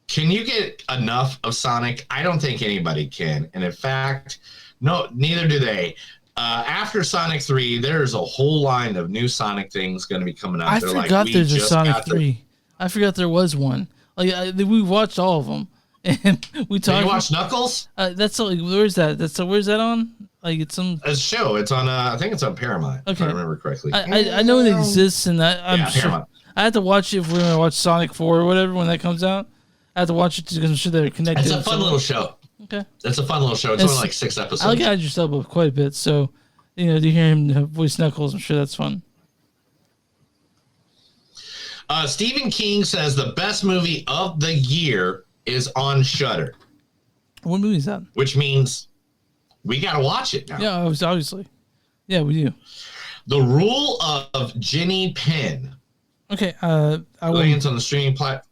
[SPEAKER 2] Can you get enough of Sonic? I don't think anybody can. And in fact, no, neither do they. After Sonic 3, there's a whole line of new Sonic things going to be coming out.
[SPEAKER 1] I forgot there's a Sonic 3. I forgot there was one. Like we watched all of them, and we talked.
[SPEAKER 2] Did you watch Knuckles?
[SPEAKER 1] That's like where's that? Where's that on? Like it's some
[SPEAKER 2] a show. It's on. I think it's on Paramount.
[SPEAKER 1] Okay.
[SPEAKER 2] If I remember correctly.
[SPEAKER 1] I know it exists, and I'm sure
[SPEAKER 2] Paramount.
[SPEAKER 1] I have to watch it if we're gonna watch Sonic 4 or whatever when that comes out. I have to watch it because I'm sure they're connected.
[SPEAKER 2] It's a fun little show.
[SPEAKER 1] Okay.
[SPEAKER 2] It's a fun little show. It's only like 6 episodes.
[SPEAKER 1] I like Idris Elba quite a bit, so to hear him voice Knuckles, I'm sure that's fun.
[SPEAKER 2] Stephen King says the best movie of the year is on Shudder.
[SPEAKER 1] What movie is that?
[SPEAKER 2] Which means we got to watch it now.
[SPEAKER 1] Yeah, obviously. Yeah, we do.
[SPEAKER 2] The Rule of Jenny Penn.
[SPEAKER 1] Okay,
[SPEAKER 2] lands on the streaming platform.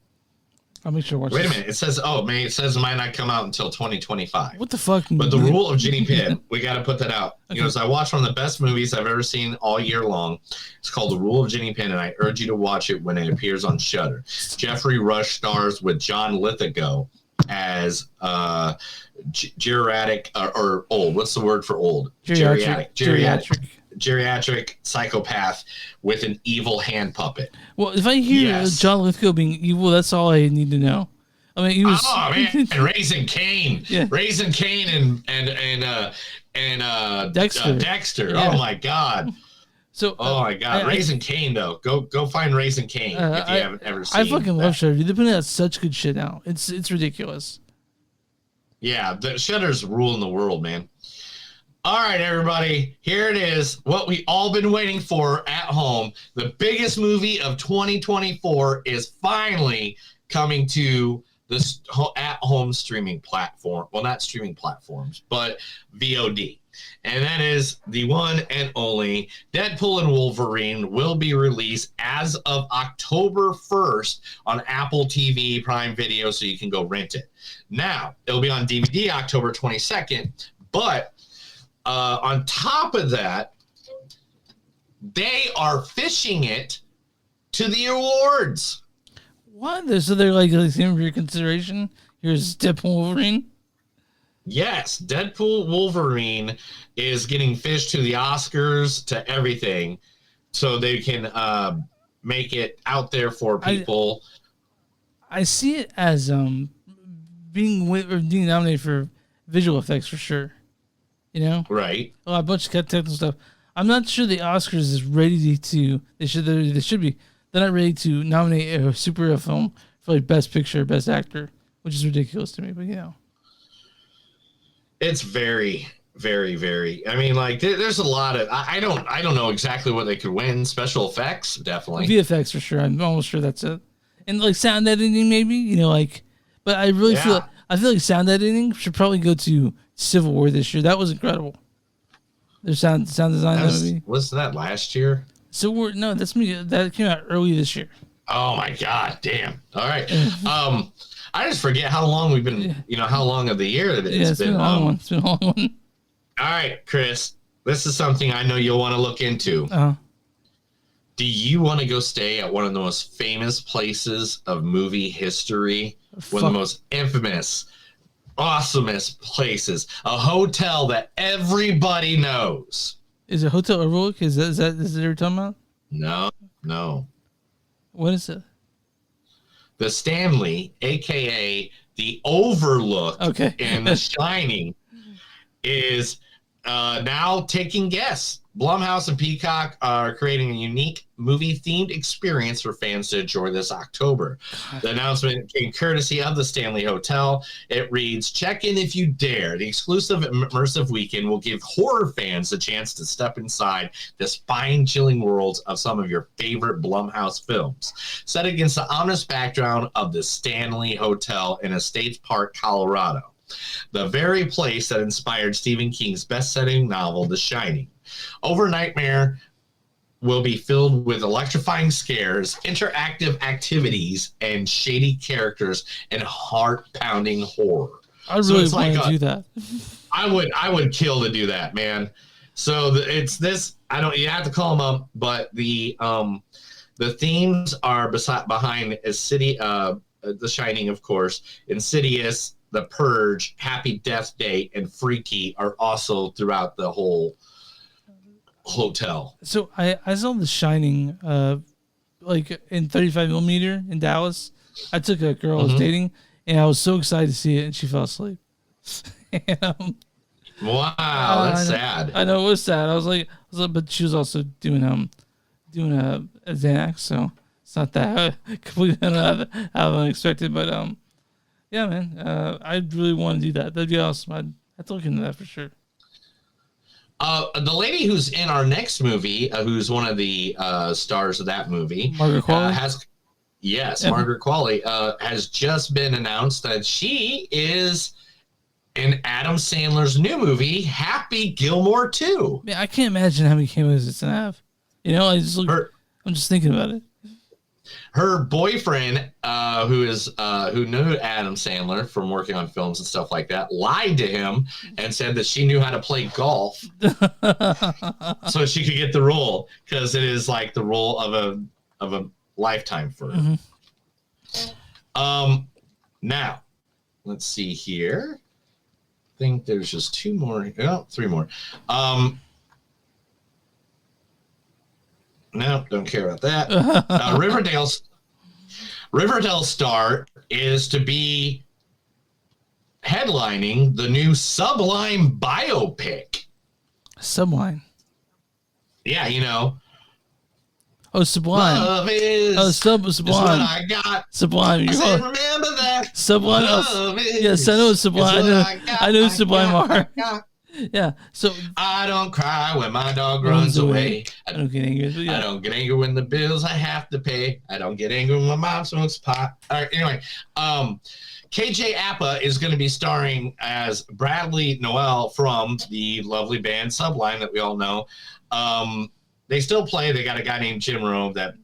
[SPEAKER 1] I'll make sure to watch
[SPEAKER 2] Wait
[SPEAKER 1] this.
[SPEAKER 2] a minute. It says, it says it might not come out until 2025.
[SPEAKER 1] What the fuck?
[SPEAKER 2] But The Rule of Ginny Pin, we got to put that out. Okay. You know, so I watched one of the best movies I've ever seen all year long. It's called The Rule of Ginny Pin, and I urge you to watch it when it appears on Shudder. Jeffrey Rush stars with John Lithgow as geriatric or old. What's the word for old? Geriatric psychopath with an evil hand puppet.
[SPEAKER 1] Well, if I hear John Lithgow being evil, that's all I need to know. I mean, he was.
[SPEAKER 2] Oh man, and Raising Cain, Raising Cain, and
[SPEAKER 1] Dexter.
[SPEAKER 2] Dexter.
[SPEAKER 1] Yeah.
[SPEAKER 2] Oh my God.
[SPEAKER 1] So.
[SPEAKER 2] Oh my God, Raising Cain though. Go find Raising Cain if you haven't ever seen.
[SPEAKER 1] I fucking love Shudder. They're putting out such good shit now. It's ridiculous.
[SPEAKER 2] Yeah, the Shudder's ruling the world, man. All right, everybody, here it is. What we all been waiting for at home. The biggest movie of 2024 is finally coming to this at-home streaming platform. Well, not streaming platforms, but VOD. And that is the one and only Deadpool and Wolverine will be released as of October 1st on Apple TV Prime Video, so you can go rent it. Now, it'll be on DVD October 22nd, but on top of that, they are fishing it to the awards.
[SPEAKER 1] What? So they're like for your consideration. Here's Deadpool Wolverine.
[SPEAKER 2] Yes, Deadpool Wolverine is getting fished to the Oscars, to everything, so they can make it out there for people.
[SPEAKER 1] I see it as being nominated for visual effects for sure. You know,
[SPEAKER 2] right?
[SPEAKER 1] A bunch of technical stuff. I'm not sure the Oscars is ready to. They should be. They're not ready to nominate a superhero film for like Best Picture, Best Actor, which is ridiculous to me. But you know,
[SPEAKER 2] it's very, very, very. I mean, like there's a lot of. I don't know exactly what they could win. Special effects, definitely.
[SPEAKER 1] VFX for sure. I'm almost sure that's it. And like sound editing, maybe. You know, like. But I really feel like sound editing should probably go to Civil War this year. That was incredible. Their sound design.
[SPEAKER 2] Was that last year?
[SPEAKER 1] Civil War? No, that came out early this year.
[SPEAKER 2] Oh my God, damn! All right, I just forget how long we've been. You know how long of the year it's been.
[SPEAKER 1] A long one. It's been a long one.
[SPEAKER 2] All right, Chris, this is something I know you'll want to look into. Do you want to go stay at one of the most famous places of movie history? One of the most infamous, awesomest places. A hotel that everybody knows.
[SPEAKER 1] Is it Hotel Overlook? Is that what you're talking about?
[SPEAKER 2] No.
[SPEAKER 1] What is it?
[SPEAKER 2] The Stanley, a.k.a. the Overlook in The Shining, is now taking guests. Blumhouse and Peacock are creating a unique movie-themed experience for fans to enjoy this October. The announcement came courtesy of the Stanley Hotel. It reads, "Check in if you dare. The exclusive immersive weekend will give horror fans a chance to step inside the spine-chilling worlds of some of your favorite Blumhouse films." Set against the ominous background of the Stanley Hotel in Estates Park, Colorado, the very place that inspired Stephen King's best-selling novel, The Shining. Overnightmare will be filled with electrifying scares, interactive activities, and shady characters and heart-pounding horror.
[SPEAKER 1] I really want to do that.
[SPEAKER 2] I would kill to do that, man. So it's this. You have to call them up, but the themes are behind a city. The Shining, of course, Insidious, The Purge, Happy Death Day, and Freaky are also throughout the whole hotel.
[SPEAKER 1] So I saw The Shining like in 35 millimeter in Dallas. I took a girl I was dating, and I was so excited to see it, and she fell asleep. And,
[SPEAKER 2] wow, that's sad.
[SPEAKER 1] I know, it was sad. I was like, but she was also doing a Xanax, so it's not that completely unexpected. But yeah, man, I really want to do that. That'd be awesome. I'd have to look into that for sure.
[SPEAKER 2] The lady who's in our next movie, who's one of the stars of that movie,
[SPEAKER 1] Margaret Qualley,
[SPEAKER 2] Margaret Qualley has just been announced that she is in Adam Sandler's new movie, Happy Gilmore 2.
[SPEAKER 1] Man, I can't imagine how many cameos it's gonna have. You know, I'm just thinking about it.
[SPEAKER 2] Her boyfriend, who knew Adam Sandler from working on films and stuff like that, lied to him and said that she knew how to play golf, so she could get the role, because it is like the role of a lifetime for her. Now, let's see here. I think there's just three more. No, don't care about that. Riverdale star is to be headlining the new Sublime biopic.
[SPEAKER 1] Sublime.
[SPEAKER 2] Yeah, you know.
[SPEAKER 1] Oh, Sublime.
[SPEAKER 2] Love is
[SPEAKER 1] Sublime.
[SPEAKER 2] What I got.
[SPEAKER 1] Sublime.
[SPEAKER 2] I said, remember that.
[SPEAKER 1] Sublime. Yes, I know Sublime. I know Sublime are. Yeah. So
[SPEAKER 2] I don't cry when my dog runs away.
[SPEAKER 1] I don't get angry.
[SPEAKER 2] I don't get angry when the bills I have to pay. I don't get angry when my mom smokes pot. All right. Anyway, KJ Apa is going to be starring as Bradley Noel from the lovely band Sublime that we all know. They still play. They got a guy named Jim Rome that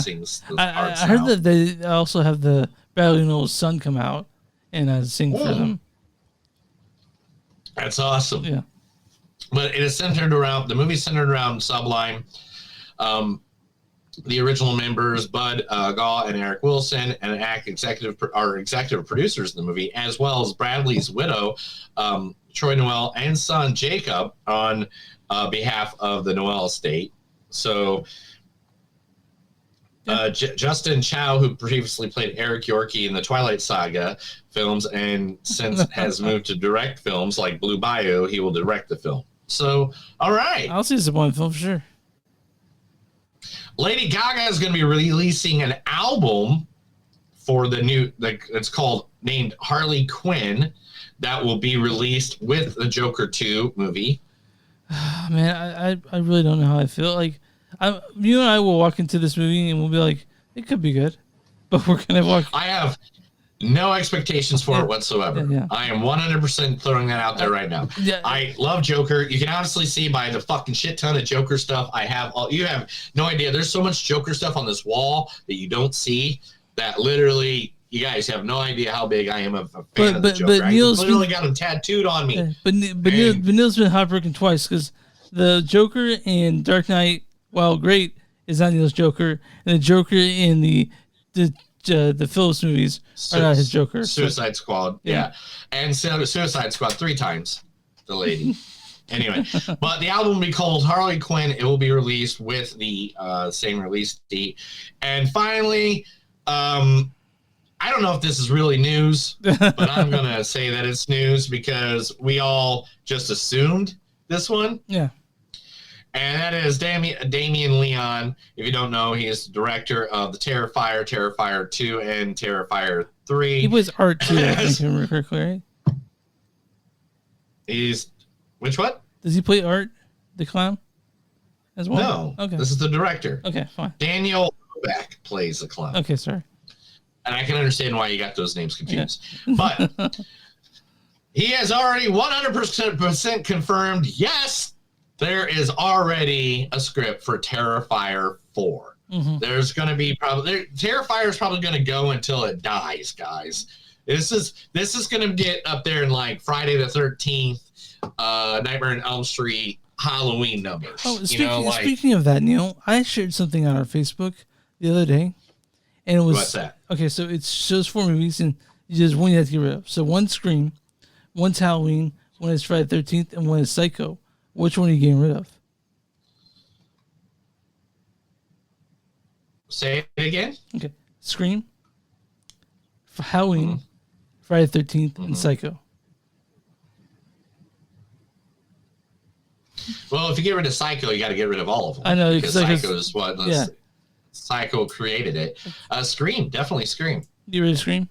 [SPEAKER 2] sings those parts.
[SPEAKER 1] I heard that they also have the Bradley Noel's son come out and sing for them.
[SPEAKER 2] That's awesome.
[SPEAKER 1] Yeah.
[SPEAKER 2] But it is the movie's centered around Sublime. The original members, Bud Gaw and Eric Wilson, and executive producers in the movie, as well as Bradley's widow, Troy Noel, and son Jacob, on behalf of the Noel estate. So Justin Chow, who previously played Eric Yorkie in the Twilight Saga films and since has moved to direct films like Blue Bayou, he will direct the film. So, all right.
[SPEAKER 1] I'll see the one film for sure.
[SPEAKER 2] Lady Gaga is going to be releasing an album for the new, it's named Harley Quinn, that will be released with the Joker 2 movie.
[SPEAKER 1] Man, I really don't know how I feel. Like, you and I will walk into this movie and we'll be like, it could be good, but we're gonna walk.
[SPEAKER 2] I have no expectations for it whatsoever.
[SPEAKER 1] Yeah.
[SPEAKER 2] I am 100% throwing that out there right now.
[SPEAKER 1] Yeah.
[SPEAKER 2] I love Joker. You can honestly see by the fucking shit ton of Joker stuff I have. You have no idea. There's so much Joker stuff on this wall that you don't see that literally. You guys have no idea how big I am a fan of the Joker. I literally got him tattooed on me.
[SPEAKER 1] Yeah, but Neil's been heartbroken twice because the Joker in Dark Knight, while great, is not Neil's Joker, and the Joker in the Phillips movies are not his Joker.
[SPEAKER 2] Suicide Squad, yeah. And so Suicide Squad 3 times, the lady. Anyway, but the album will be called Harley Quinn. It will be released with the same release date. And finally, I don't know if this is really news, but I'm going to say that it's news because we all just assumed this one.
[SPEAKER 1] Yeah.
[SPEAKER 2] And that is Damien Leon. If you don't know, he is the director of the Terrifier, Terrifier 2, and Terrifier 3.
[SPEAKER 1] He plays Art too, I think, if I remember correctly, right?
[SPEAKER 2] Which what?
[SPEAKER 1] Does he play Art, the clown, as well?
[SPEAKER 2] No.
[SPEAKER 1] Okay.
[SPEAKER 2] This is the director.
[SPEAKER 1] Okay, fine.
[SPEAKER 2] Daniel Beck plays the clown.
[SPEAKER 1] Okay, sorry.
[SPEAKER 2] And I can understand why you got those names confused. But he has already 100% confirmed, yes, there is already a script for Terrifier 4. Mm-hmm. There's going to be Terrifier is probably going to go until it dies, guys. This is going to get up there in like Friday the 13th, Nightmare on Elm Street, Halloween numbers.
[SPEAKER 1] Oh, speaking of that, Neil, I shared something on our Facebook the other day. And it was,
[SPEAKER 2] what's that?
[SPEAKER 1] Okay, so it shows 4 movies, and there's one you have to get rid of. So one's Scream, one's Halloween, one is Friday the 13th, and one is Psycho. Which one are you getting rid of?
[SPEAKER 2] Say it again.
[SPEAKER 1] Okay, Scream, Halloween, Friday the 13th, and Psycho.
[SPEAKER 2] Well, if you get rid of Psycho, you got to get rid of all of them.
[SPEAKER 1] I know,
[SPEAKER 2] because Psycho is what.
[SPEAKER 1] Yeah.
[SPEAKER 2] Psycho created it. Scream, definitely Scream.
[SPEAKER 1] You ready to Scream?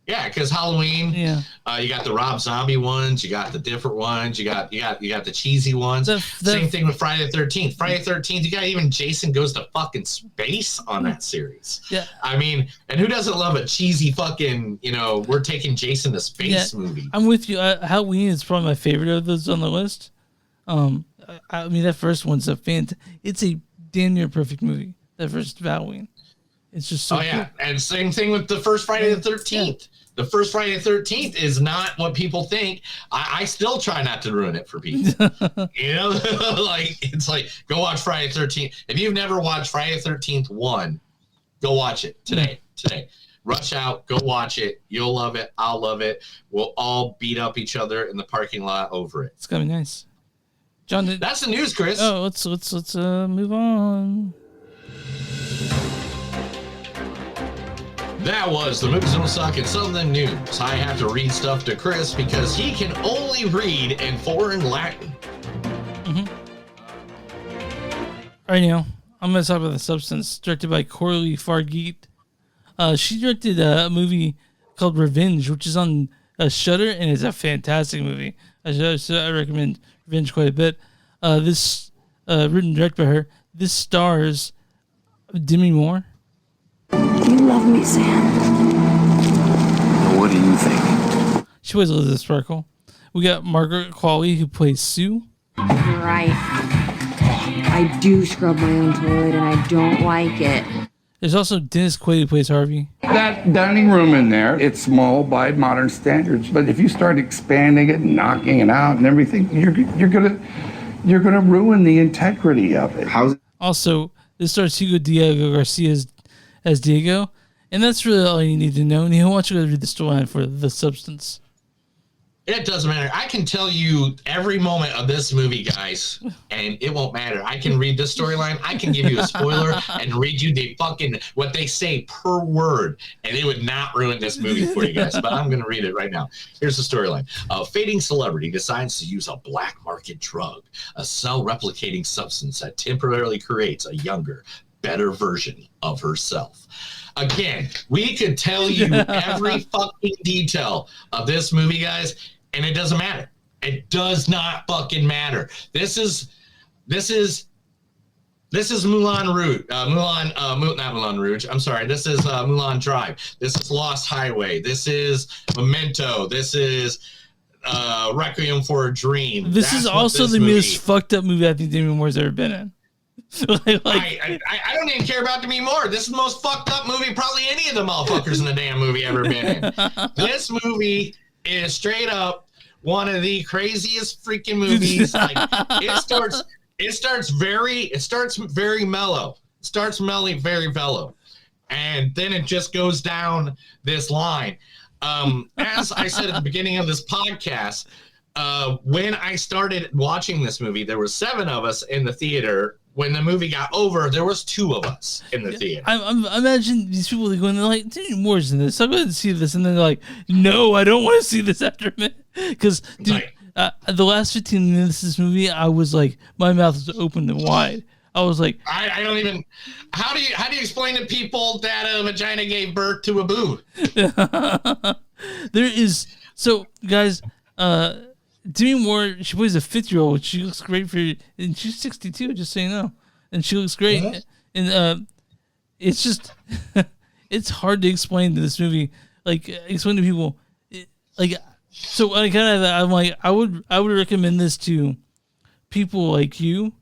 [SPEAKER 2] Yeah, because Halloween.
[SPEAKER 1] Yeah.
[SPEAKER 2] You got the Rob Zombie ones. You got the different ones. You got the cheesy ones. Same thing with Friday the 13th. Friday the 13th. You got even Jason Goes to fucking Space on that series.
[SPEAKER 1] Yeah.
[SPEAKER 2] I mean, and who doesn't love a cheesy fucking we're taking Jason to space movie?
[SPEAKER 1] I'm with you. Halloween is probably my favorite of those on the list. I mean, that first one's it's a damn near perfect movie. That first Halloween. It's just so
[SPEAKER 2] cool. And same thing with the first Friday the 13th. The first Friday the 13th is not what people think. I still try not to ruin it for people. You know, like it's like, go watch Friday the 13th. If you've never watched Friday the 13th 1, go watch it today. Rush out, go watch it. You'll love it. I'll love it. We'll all beat up each other in the parking lot over it.
[SPEAKER 1] It's gonna be nice. John,
[SPEAKER 2] that's the news, Chris.
[SPEAKER 1] Oh, let's move on.
[SPEAKER 2] That was the Movies Don't Suck and Something News. I have to read stuff to Chris because he can only read in foreign Latin.
[SPEAKER 1] All right, now I'm going to talk about The Substance, directed by Coralie Fargeat. She directed a movie called Revenge, which is on Shudder, and it's a fantastic movie. I recommend Revenge quite a bit. This written and directed by her. This stars Demi Moore.
[SPEAKER 4] You love me, Sam.
[SPEAKER 11] What do you think?
[SPEAKER 1] She plays Elizabeth Sparkle. We got Margaret Qualley, who plays Sue.
[SPEAKER 12] Right. I do scrub my own toilet, and I don't like it.
[SPEAKER 1] There's also Dennis Quaid, who plays Harvey.
[SPEAKER 13] That dining room in there, it's small by modern standards, but if you start expanding it and knocking it out and everything, you're gonna ruin the integrity of it.
[SPEAKER 1] Also, this stars Hugo Diego Garcia as Diego, and that's really all you need to know. And I want you to read the storyline for The Substance.
[SPEAKER 2] It doesn't matter. I can tell you every moment of this movie, guys, and it won't matter. I can read this storyline. I can give you a spoiler and read you the fucking what they say per word, and it would not ruin this movie for you guys. But I'm going to read it right now. Here's the storyline. A fading celebrity decides to use a black market drug, a cell-replicating substance that temporarily creates a younger, better version of herself. Again, we could tell you every fucking detail of this movie, guys, and it doesn't matter. It does not fucking matter. This is Moulin Rouge. Not Moulin Rouge. I'm sorry. This is Moulin Drive. This is Lost Highway. This is Memento. This is Requiem for a Dream.
[SPEAKER 1] This is also the most fucked up movie I think Demi Moore's ever been in.
[SPEAKER 2] I don't even care about Demi Moore. This is the most fucked up movie probably any of the motherfuckers in the damn movie ever been in. This movie is straight up one of the craziest freaking movies. Like it starts very mellow. It starts very mellow. And then it just goes down this line. As I said at the beginning of this podcast, when I started watching this movie, there were 7 of us in the theater. When the movie got over, there was 2 of us in the theater.
[SPEAKER 1] I imagine these people are going, they're like, Demi Moore's in this. I'm going to see this. And then they're like, no, I don't want to see this after a minute. Because, dude, the last 15 minutes of this movie, I was like, my mouth was open and wide. I was like,
[SPEAKER 2] I don't even. How do you explain to people that a vagina gave birth to a boob?
[SPEAKER 1] There is. So, guys, Demi Moore, she plays a 50-year-old. She looks great and she's 62, just so you know. And she looks great. Mm-hmm. And it's just, it's hard to explain to this movie. Like, explain to people. So I'm like, I would recommend this to people like you,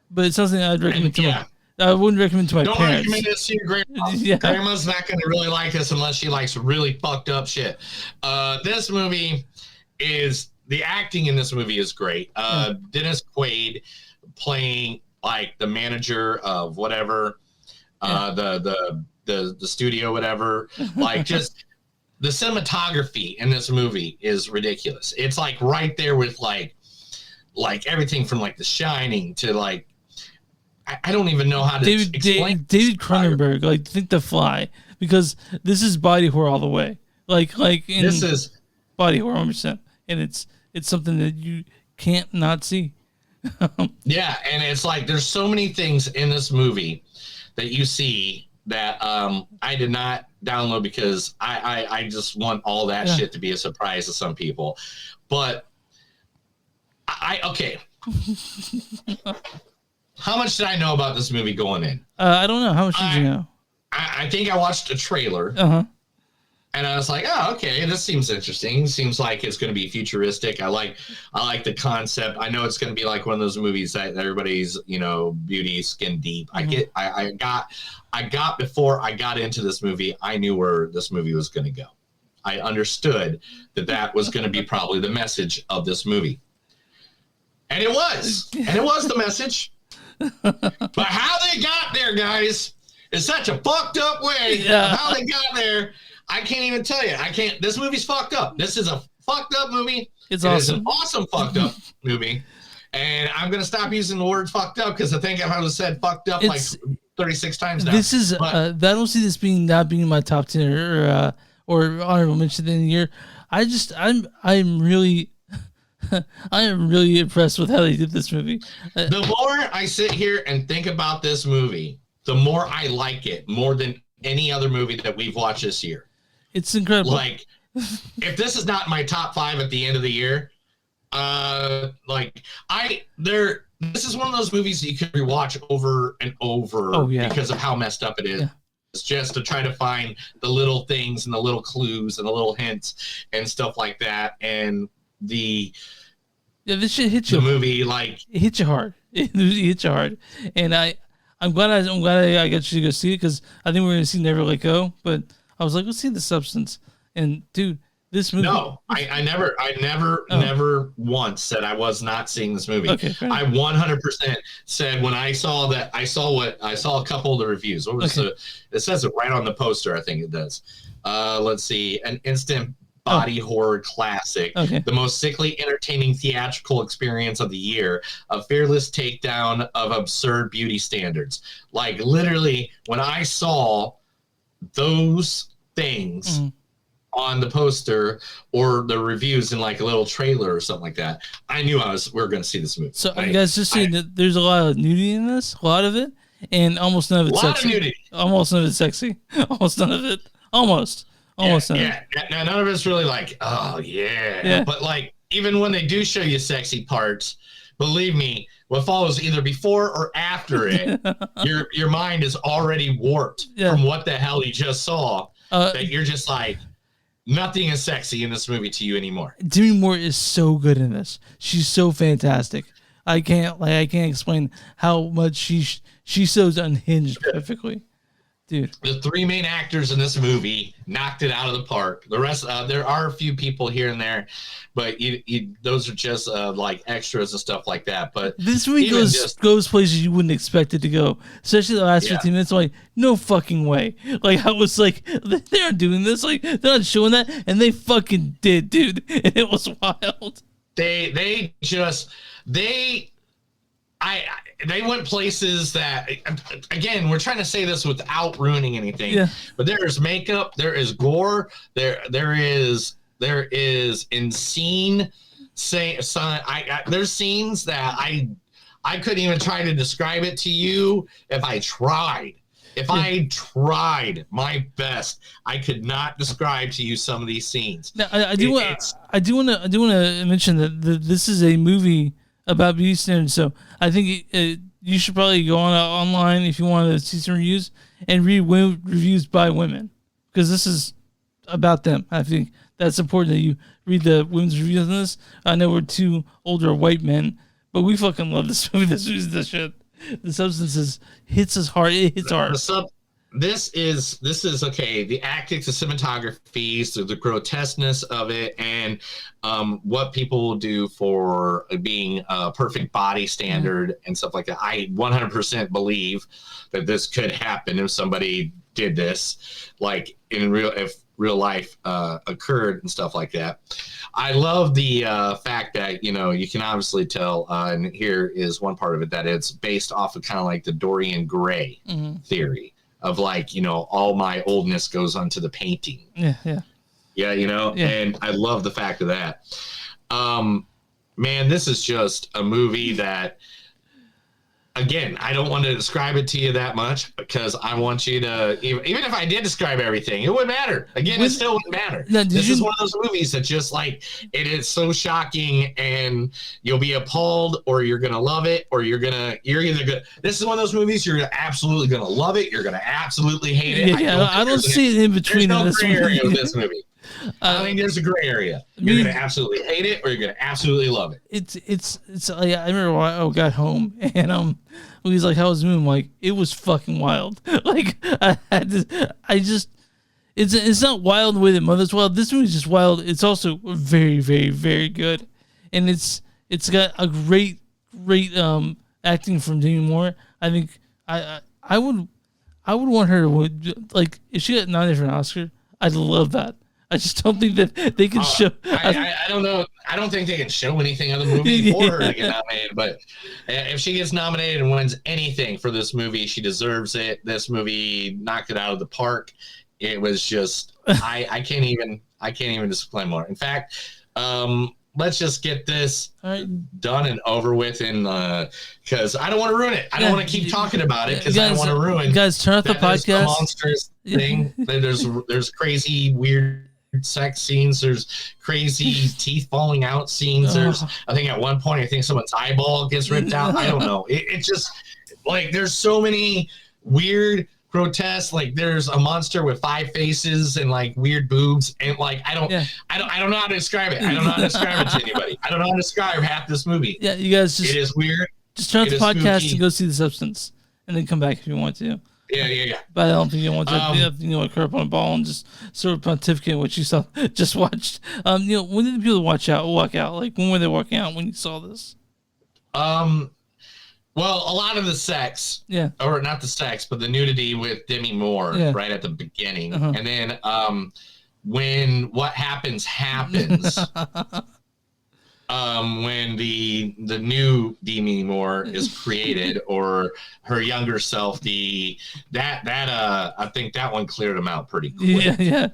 [SPEAKER 1] but it's something I'd recommend I wouldn't recommend to my parents.
[SPEAKER 2] Don't recommend this to your grandma. Yeah. Grandma's not going to really like this unless she likes really fucked up shit. This movie is. The acting in this movie is great. Dennis Quaid playing like the manager of whatever, the studio, whatever. Like just the cinematography in this movie is ridiculous. It's like right there with like everything from like The Shining to like I don't even know how to explain.
[SPEAKER 1] David Cronenberg, like think The Fly, because this is body horror all the way. This is body horror 100%, and it's something that you can't not see.
[SPEAKER 2] Yeah, and it's like there's so many things in this movie that you see that I did not download because I just want all that shit to be a surprise to some people. But okay. How much did I know about this movie going in?
[SPEAKER 1] I don't know. How much did you know?
[SPEAKER 2] I think I watched a trailer.
[SPEAKER 1] Uh-huh.
[SPEAKER 2] And I was like, oh, okay, this seems interesting. Seems like it's going to be futuristic. I like the concept. I know it's going to be like one of those movies that everybody's, beauty skin deep. I got before I got into this movie, I knew where this movie was going to go. I understood that was going to be probably the message of this movie. And it was the message. But how they got there, guys, is such a fucked up way of how they got there. I can't even tell you. This movie's fucked up. This is a fucked up movie. It's an awesome fucked up movie. And I'm going to stop using the word fucked up because I think I've said fucked up like 36 times now.
[SPEAKER 1] This is, I don't see this not being my top 10 or honorable mention in the year. I'm really, I am really impressed with how they did this movie.
[SPEAKER 2] The more I sit here and think about this movie, the more I like it more than any other movie that we've watched this year.
[SPEAKER 1] It's incredible.
[SPEAKER 2] Like, if this is not my top 5 at the end of the year, this is one of those movies that you can rewatch over and over because of how messed up it is. Yeah. It's just to try to find the little things and the little clues and the little hints and stuff like that. And this
[SPEAKER 1] shit hits you.
[SPEAKER 2] The movie, like,
[SPEAKER 1] it hits you hard. It hits you hard. And I'm glad I got you to go see it because I think we're going to see Never Let Go, but I was like, let's see The Substance. And dude, this movie. No,
[SPEAKER 2] I never once said I was not seeing this movie.
[SPEAKER 1] Okay,
[SPEAKER 2] I 100% said when I saw a couple of the reviews. What was it says it right on the poster. I think it does. Let's see, an instant body horror classic, the most sickly entertaining theatrical experience of the year, a fearless takedown of absurd beauty standards. Like, literally, when I saw those things on the poster or the reviews in like a little trailer or something like that, I knew we were going to see this movie.
[SPEAKER 1] So you guys just saying that there's a lot of nudity in this, a lot of it, and almost none of it's sexy. Almost none of it's sexy. Almost none of it. Almost none of it.
[SPEAKER 2] Yeah, none of it's really like, oh yeah. But like, even when they do show you sexy parts, believe me, what follows either before or after it, your mind is already warped from what the hell you just saw. That you're just like, nothing is sexy in this movie to you anymore.
[SPEAKER 1] Demi Moore is so good in this. She's so fantastic. I can't explain how much she shows unhinged perfectly. Dude,
[SPEAKER 2] the 3 main actors in this movie knocked it out of the park. The rest, there are a few people here and there, but those are just like extras and stuff like that. But
[SPEAKER 1] this movie goes places you wouldn't expect it to go, especially the last 15 minutes. I'm like, no fucking way! Like, I was like, they're not doing this. Like, they're not showing that, and they fucking did, dude. And it was wild.
[SPEAKER 2] They went places that, again, we're trying to say this without ruining anything, but there is makeup, there is gore, there is insane. There's scenes that I couldn't even try to describe it to you if I tried. If I tried my best, I could not describe to you some of these scenes.
[SPEAKER 1] Now, I do want to mention that this is a movie about beauty standards, so I think you should probably go online if you want to see some reviews and read reviews by women, because this is about them. I think that's important that you read the women's reviews on this. I know we're 2 older white men, but we fucking love this movie. This movie's the shit. The Substance hits us hard. It hits hard.
[SPEAKER 2] This is okay. The acting, the cinematography, so the grotesqueness of it, and what people will do for being a perfect body standard and stuff like that. I 100% believe that this could happen if somebody did this, like if real life occurred and stuff like that. I love the fact that, you can obviously tell, and here is one part of it, that it's based off of kind of like the Dorian Gray theory. Of like, all my oldness goes onto the painting.
[SPEAKER 1] Yeah.
[SPEAKER 2] And I love the fact of that. Man, this is just a movie that again, I don't want to describe it to you that much because I want you to, even if I did describe everything, it wouldn't matter. Again, it still wouldn't matter.
[SPEAKER 1] Now,
[SPEAKER 2] this is one of those movies that just like, it is so shocking and you'll be appalled or you're going to love it or you're either good. This is one of those movies you're absolutely going to love it. You're going to absolutely hate it.
[SPEAKER 1] I don't see it in between.
[SPEAKER 2] There's no gray area with this movie. I think there's a gray area. You're gonna absolutely hate it, or you're gonna absolutely love it.
[SPEAKER 1] It's like, I remember when I got home and when he's like, "How was the movie?" I'm like, it was fucking wild. Like it's not wild the way that Mother's Wild. This movie's just wild. It's also very, very, very good, and it's got a great acting from Demi Moore. I think I would want her to, like, if she got nominated for an Oscar, I'd love that. I just don't think that they can show.
[SPEAKER 2] I don't know. I don't think they can show anything on the movie for her to get nominated. But if she gets nominated and wins anything for this movie, she deserves it. This movie knocked it out of the park. It was just I can't even explain more. In fact, let's just get this done and over with, and because I don't want to ruin it. I don't want to keep talking about it because I don't want to ruin.
[SPEAKER 1] Guys, turn off the podcast.
[SPEAKER 2] Monstrous thing. There's crazy, weird sex scenes. There's crazy teeth falling out scenes. There's, I think at one point, I think someone's eyeball gets ripped out. I don't know. It just like there's so many weird, grotesque. Like there's a monster with 5 faces and like weird boobs and like I don't know how to describe it. I don't know how to describe it to anybody. I don't know how to describe half this movie.
[SPEAKER 1] Yeah, you guys just,
[SPEAKER 2] it is weird.
[SPEAKER 1] Just turn off the podcast spooky. And go see The Substance, and then come back if you want to.
[SPEAKER 2] Yeah.
[SPEAKER 1] But I don't think you want to curl up on a ball and just sort of pontificate what you saw just watched. When did people walk out? Like when were they walking out when you saw this?
[SPEAKER 2] Well, a lot of the sex, or not the sex, but the nudity with Demi Moore right at the beginning, and then when what happens. When the new Demi Moore is created, or her younger self, I think that one cleared them out pretty quick.
[SPEAKER 1] Yeah.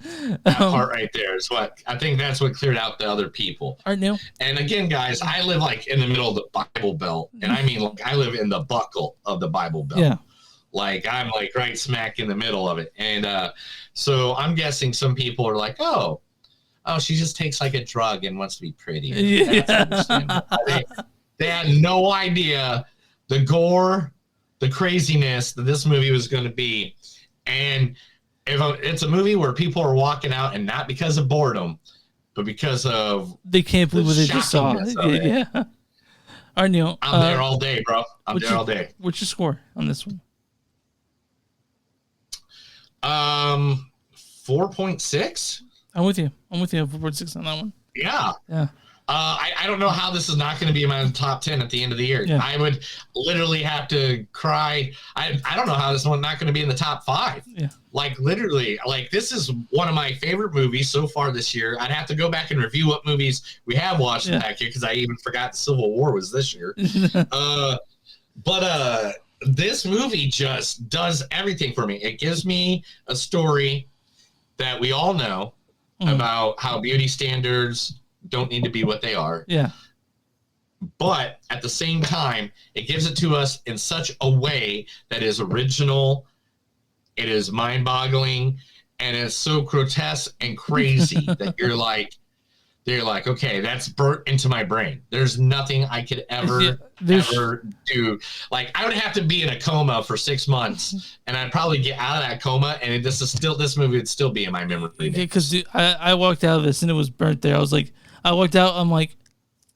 [SPEAKER 2] That part right there is what I think that's what cleared out the other people.
[SPEAKER 1] All right, Neil.
[SPEAKER 2] And again, guys, I live like in the middle of the Bible Belt, and I mean, like I live in the buckle of the Bible Belt.
[SPEAKER 1] Yeah.
[SPEAKER 2] Like I'm like right smack in the middle of it, and so I'm guessing some people are like, oh, she just takes like a drug and wants to be pretty.
[SPEAKER 1] Yeah.
[SPEAKER 2] That's understandable. They had no idea the gore, the craziness that this movie was going to be. And it's a movie where people are walking out, and not because of boredom, but because of
[SPEAKER 1] they can't believe what they just saw. Yeah. All right, Neil.
[SPEAKER 2] I'm there all day, bro. I'm there all day.
[SPEAKER 1] What's your score on this one?
[SPEAKER 2] 4.6.
[SPEAKER 1] I'm with you. 4.6 on that one.
[SPEAKER 2] Yeah.
[SPEAKER 1] Yeah.
[SPEAKER 2] I don't know how this is not going to be in my top 10 at the end of the year.
[SPEAKER 1] Yeah.
[SPEAKER 2] I would literally have to cry. I don't know how this one's not going to be in the top 5.
[SPEAKER 1] Yeah.
[SPEAKER 2] Like literally, like this is one of my favorite movies so far this year. I'd have to go back and review what movies we have watched in that year because I even forgot Civil War was this year. But this movie just does everything for me. It gives me a story that we all know about how beauty standards don't need to be what they are.
[SPEAKER 1] Yeah.
[SPEAKER 2] But at the same time, it gives it to us in such a way that is original, it is mind-boggling, and it's so grotesque and crazy that you're like, okay, that's burnt into my brain. There's nothing I could ever do. Like, I would have to be in a coma for 6 months, and I'd probably get out of that coma, and this movie would still be in my memory.
[SPEAKER 1] Because I walked out of this, and it was burnt there. I walked out, I'm like,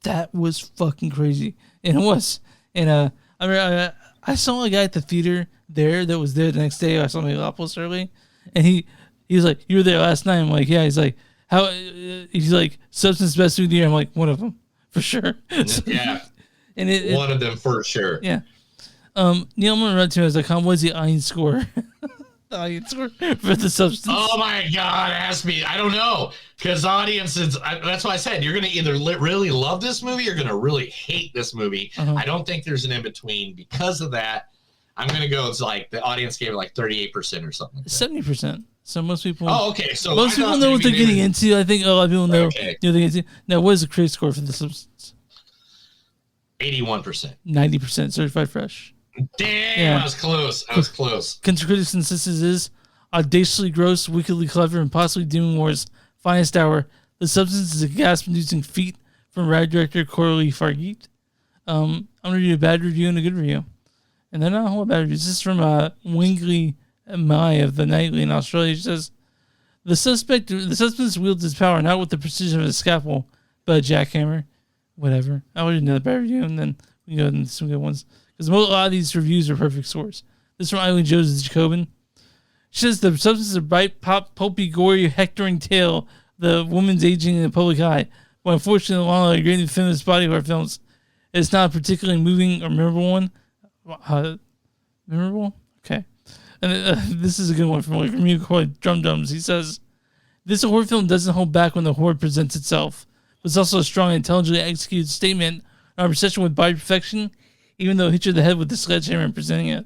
[SPEAKER 1] that was fucking crazy. And it was. And I saw a guy at the theater there that was there the next day. I saw him in Minneapolis early, and he was like, "You were there last night?" I'm like, "Yeah." He's like, "How?" He's like, "Substance best movie of the year." I'm like, "One of them for sure."
[SPEAKER 2] Yeah,
[SPEAKER 1] and
[SPEAKER 2] one of them for sure.
[SPEAKER 1] Yeah. Neil, I'm gonna run to us.com. What's the audience score? The audience score for The Substance.
[SPEAKER 2] Oh my God, ask me. I don't know, because audiences. That's why I said you're gonna either really love this movie or gonna really hate this movie. I don't think there's an in between. Because of that, I'm gonna go. It's like the audience gave it like 38% or something.
[SPEAKER 1] 70%. So most people.
[SPEAKER 2] Oh, okay. So
[SPEAKER 1] most people know what they're getting into. I think a lot of people know. Okay. Know they're getting into. Now, what is the critic score for The Substance?
[SPEAKER 2] 81%.
[SPEAKER 1] 90% certified fresh.
[SPEAKER 2] Damn, I was close. I was close.
[SPEAKER 1] Critics consensus is audaciously gross, wickedly clever, and possibly Demi Moore's finest hour. The Substance is a gas-producing feat from writer director Coralie Fargeat. I'm gonna read a bad review and a good review, and they're not a whole bad reviews. This is from Wingley Mai of the Nightly in Australia. She says the Substance wields his power not with the precision of a scalpel, but a jackhammer. Whatever. I'll read another bad review, and then we can go into some good ones. Because a lot of these reviews are perfect scores. This is from Eileen Jones Jacobin. She says the Substance is a bright, pulpy, gory, hectoring tale. The woman's aging in the public eye. But unfortunately, along with great feminist body horror films, it's not a particularly moving or memorable one. Memorable? Okay. And this is a good one from Review called Drum Dums. He says, this horror film doesn't hold back when the horror presents itself. But it's also a strong, intelligently executed statement on our obsession with body perfection, even though it hits you in the head with the sledgehammer and presenting it.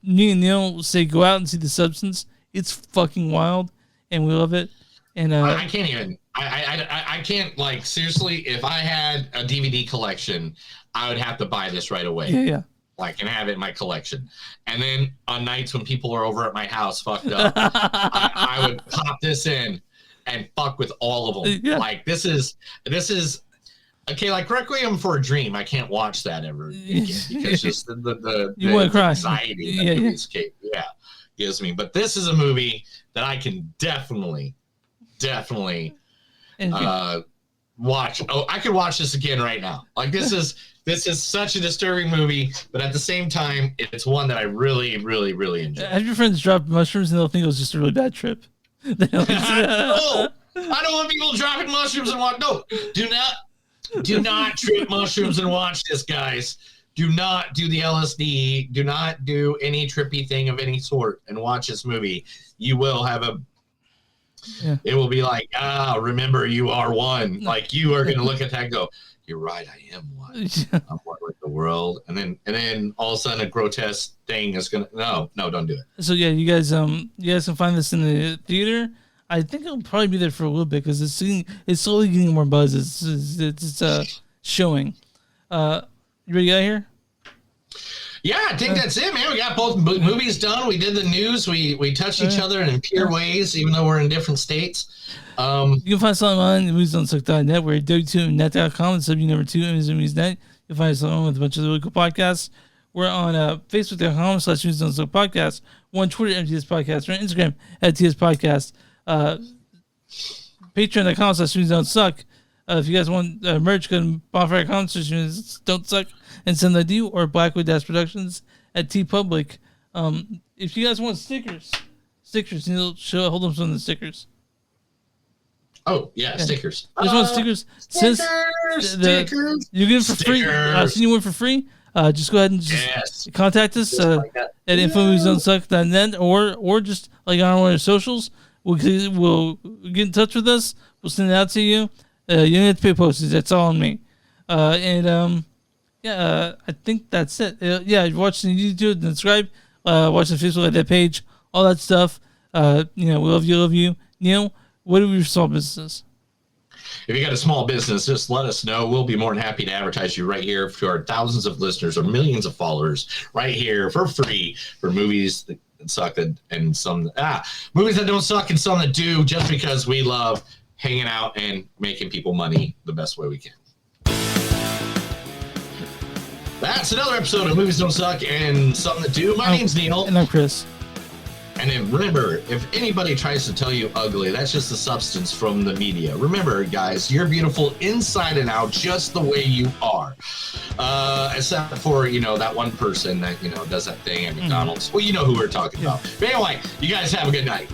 [SPEAKER 1] Me and Neil say go out and see The Substance. It's fucking wild, and we love it. And
[SPEAKER 2] I can't even. I can't, like, seriously. If I had a DVD collection, I would have to buy this right away.
[SPEAKER 1] Yeah.
[SPEAKER 2] Like, and have it in my collection. And then on nights when people are over at my house fucked up, I would pop this in and fuck with all of them.
[SPEAKER 1] Yeah.
[SPEAKER 2] Like, this is okay. Like Requiem for a Dream, I can't watch that ever again because just the
[SPEAKER 1] you want to cry.
[SPEAKER 2] anxiety that movies gives me. But this is a movie that I can definitely watch. Oh, I could watch this again right now. Like, this is such a disturbing movie, but at the same time, it's one that I really, really, really enjoy.
[SPEAKER 1] Have your friends drop mushrooms and they'll think it was just a really bad trip.
[SPEAKER 2] No, I don't want people dropping mushrooms and watch. No, do not trip mushrooms and watch this, guys. Do not do the LSD. Do not do any trippy thing of any sort and watch this movie. You will have it will be like, remember you are one. Like, you are going to look at that and go, you're right, I am one. I'm one with the world. And then all of a sudden a grotesque thing is going to, no, don't do it.
[SPEAKER 1] So yeah, you guys can find this in the theater. I think it'll probably be there for a little bit because it's slowly getting more buzz. It's showing. You ready to get out of here?
[SPEAKER 2] Yeah, I think that's it, man. We got both movies done. We did the news. We touched each other in pure ways, even though we're in different states.
[SPEAKER 1] You can find us online at moviesdon'tsuck.net. We're at w2net.com and w2 Movies.net. You'll find us along with a bunch of really cool podcasts. We're on Facebook.com/moviesdon'tsuck podcast. We're on Twitter at MTS Podcast. We're on Instagram at TS Podcast. Patreon.com/moviesdon'tsuck. If you guys want merch, go to bonfire.com/moviesdon'tsuck and send that to you, or Blackwood Productions at TeePublic. If you guys want stickers, Neil, hold up some of the stickers.
[SPEAKER 2] Oh, yeah, stickers.
[SPEAKER 1] Just want stickers.
[SPEAKER 2] Stickers.
[SPEAKER 1] You get them for free. Send you one for free. Just go ahead and just contact us at info.moviesdon'tsuck.net or just like on our socials. We'll get in touch with us. We'll send it out to you. You don't have to pay postage. That's all on me. I think that's it. Watch the YouTube and subscribe. Watch the Facebook like that page. All that stuff. We love you. Neil, what are your small businesses?
[SPEAKER 2] If you got a small business, just let us know. We'll be more than happy to advertise you right here to our thousands of listeners or millions of followers right here for free for movies that suck and some movies that don't suck and some that do, just because we love hanging out and making people money the best way we can. That's another episode of Movies Don't Suck and Something to Do. My name's Neil.
[SPEAKER 1] And I'm Chris.
[SPEAKER 2] And then remember, if anybody tries to tell you ugly, that's just the substance from the media. Remember, guys, you're beautiful inside and out, just the way you are. Except for, that one person that, does that thing at McDonald's. Well, you know who we're talking about. But anyway, you guys have a good night.